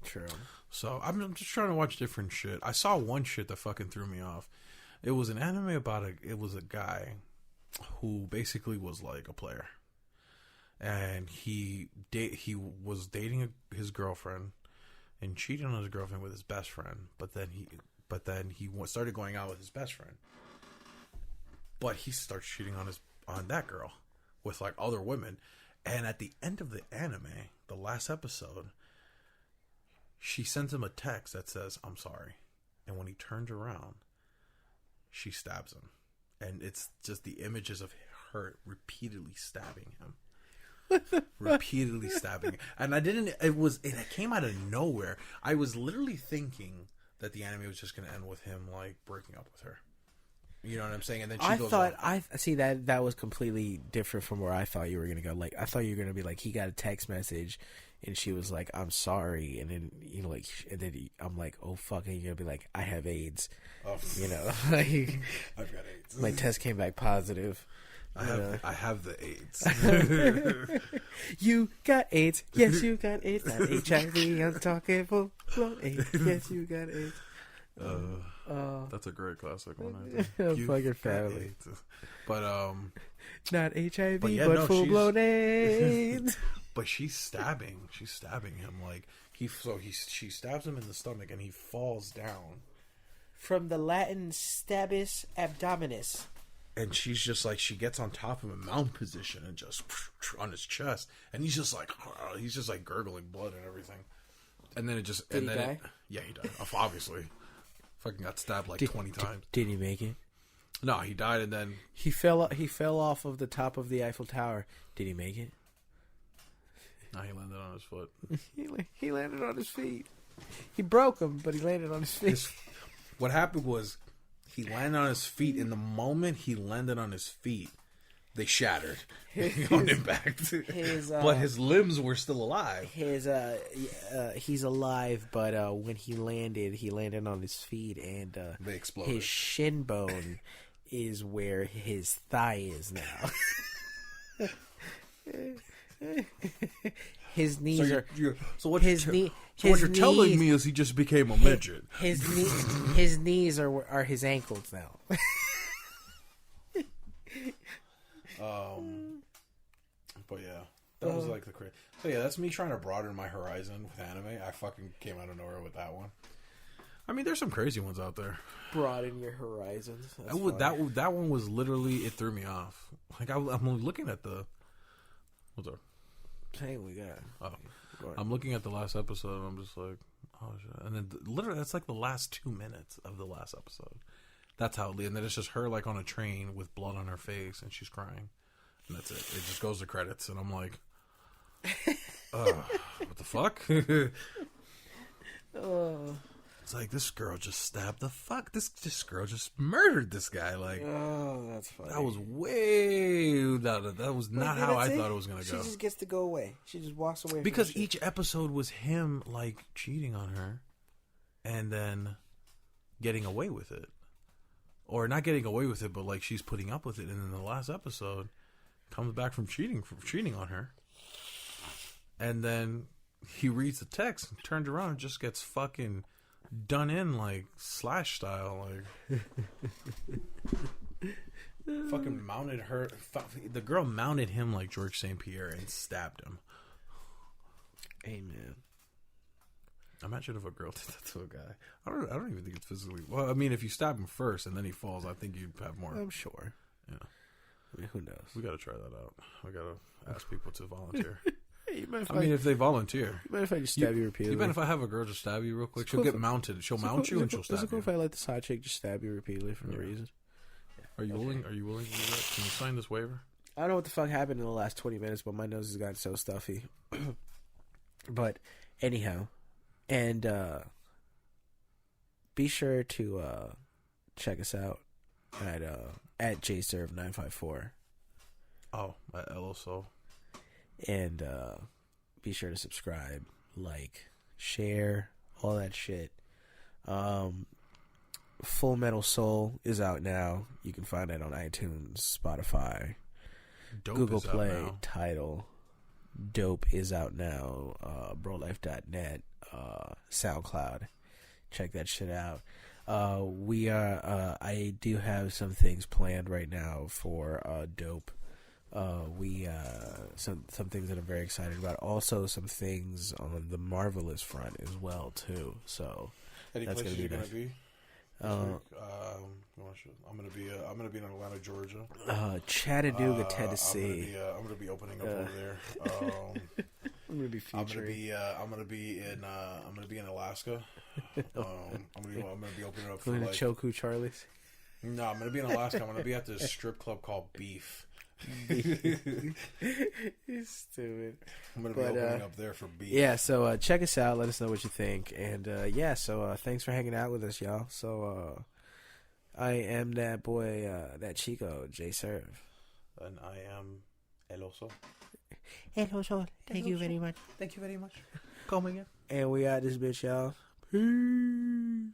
True. So I'm just trying to watch different shit. I saw one shit that fucking threw me off. It was an anime about a guy who basically was like a player, and he was dating his girlfriend and cheating on his girlfriend with his best friend. But then he started going out with his best friend. But he starts cheating on that girl with like other women, and at the end of the anime, the last episode, she sends him a text that says, "I'm sorry." And when he turns around, she stabs him. And it's just the images of her repeatedly stabbing him. Repeatedly stabbing him. And it came out of nowhere. I was literally thinking that the anime was just going to end with him like breaking up with her. You know what I'm saying? And then she goes on. I see that was completely different from where I thought you were going to go. Like, I thought you were going to be like, he got a text message and she was like, "I'm sorry." And then, I'm like, "Oh, fuck." And you're going to be like, "I have AIDS." Oh. Like, I've got AIDS. My test came back positive. I have the AIDS. You got AIDS. Yes, you got AIDS. Not HIV. I'm talking full blown AIDS. Yes, you got AIDS. That's a great classic one. I think. Fucking family. But not HIV, but, yeah, no, full blown AIDS. But she's stabbing him like she stabs him in the stomach and he falls down. From the Latin stabis abdominis. And she's just like, she gets on top of him in mountain position and just on his chest, and he's just like gurgling blood and everything. And then it just Did he die? Yeah, he died. Obviously, fucking got stabbed like 20 times. Did he make it? No, he died, and then He fell off of the top of the Eiffel Tower. Did he make it? no, he landed on his foot. He landed on his feet. He broke him, but he landed on his feet. What happened was he landed on his feet. In the moment he landed on his feet, they shattered on impact. But his limbs were still alive. He's alive, but when he landed on his feet, and They exploded. His shin bone is where his thigh is now. His knees So what his you're telling me is he just became a midget. His knees are his ankles now. But yeah, that was like the crazy. So yeah, that's me trying to broaden my horizon with anime. I fucking came out of nowhere with that one. I mean, there's some crazy ones out there. Broaden your horizons. That one was literally, it threw me off. Like I'm looking at the. What's up? Hey, we got. I'm looking at the last episode, and I'm just like, oh shit! And then literally, that's like the last 2 minutes of the last episode. That's how. And then it's just her like on a train with blood on her face, and she's crying, and that's it. It just goes to credits, and I'm like, what the fuck? It's like, this girl just stabbed the fuck. This girl just murdered this guy. Like, Oh, that's funny. that was way. That was not how I thought it was gonna go. She just gets to go away. She just walks away. Because from each episode was him like cheating on her, and then getting away with it, or not getting away with it, but like she's putting up with it. And then the last episode comes back from cheating on her, and then he reads the text, and turns around, and just gets fucking done in like Slash style, like fucking mounted her. The girl mounted him like George St. Pierre and stabbed him. Amen. Imagine if a girl did that to a guy. I don't even think it's physically. Well, I mean, if you stab him first and then he falls, I think you'd have more. I'm sure. Yeah. I mean, who knows? We got to try that out. We got to ask people to volunteer. Hey, you mind I mean, if they volunteer. You mind if I just stab you repeatedly? Even if I have a girl just stab you real quick, It's she'll cool get mounted. She'll mount you and she'll stab Is it cool you. if I let the side chick just stab you repeatedly for no reason? Are you willing? Are you willing to do that? Can you sign this waiver? I don't know what the fuck happened in the last 20 minutes, but my nose has gotten so stuffy. But anyhow, and be sure to check us out at JServe954. Oh, my Ello. And be sure to subscribe, like, share, all that shit. Full Metal Soul is out now. You can find it on iTunes, Spotify, Dope Google is out Play, now. Tidal. Dope is out now. BroLife.net, SoundCloud. Check that shit out. We are. I do have some things planned right now for Dope. Some things that I'm very excited about. Also, some things on the Marvelous front as well too. So Any that's places gonna be you're nice. gonna be? I'm gonna be in Atlanta, Georgia. Chattanooga, Tennessee. I'm gonna be opening up over there. I'm gonna be featuring. I'm gonna be in Alaska. I'm gonna be opening up for Going to like. Choku Charlie's. No, I'm gonna be in Alaska. I'm gonna be at this strip club called Beef. He's stupid. I'm gonna be opening up there for Beef. Yeah, so check us out. Let us know what you think. And so thanks for hanging out with us, y'all. So I am that boy, that Chico, JServe. And I am Ello. Hello, thank you very much. Thank you very much. Come again. And we out this bitch, y'all. Peace.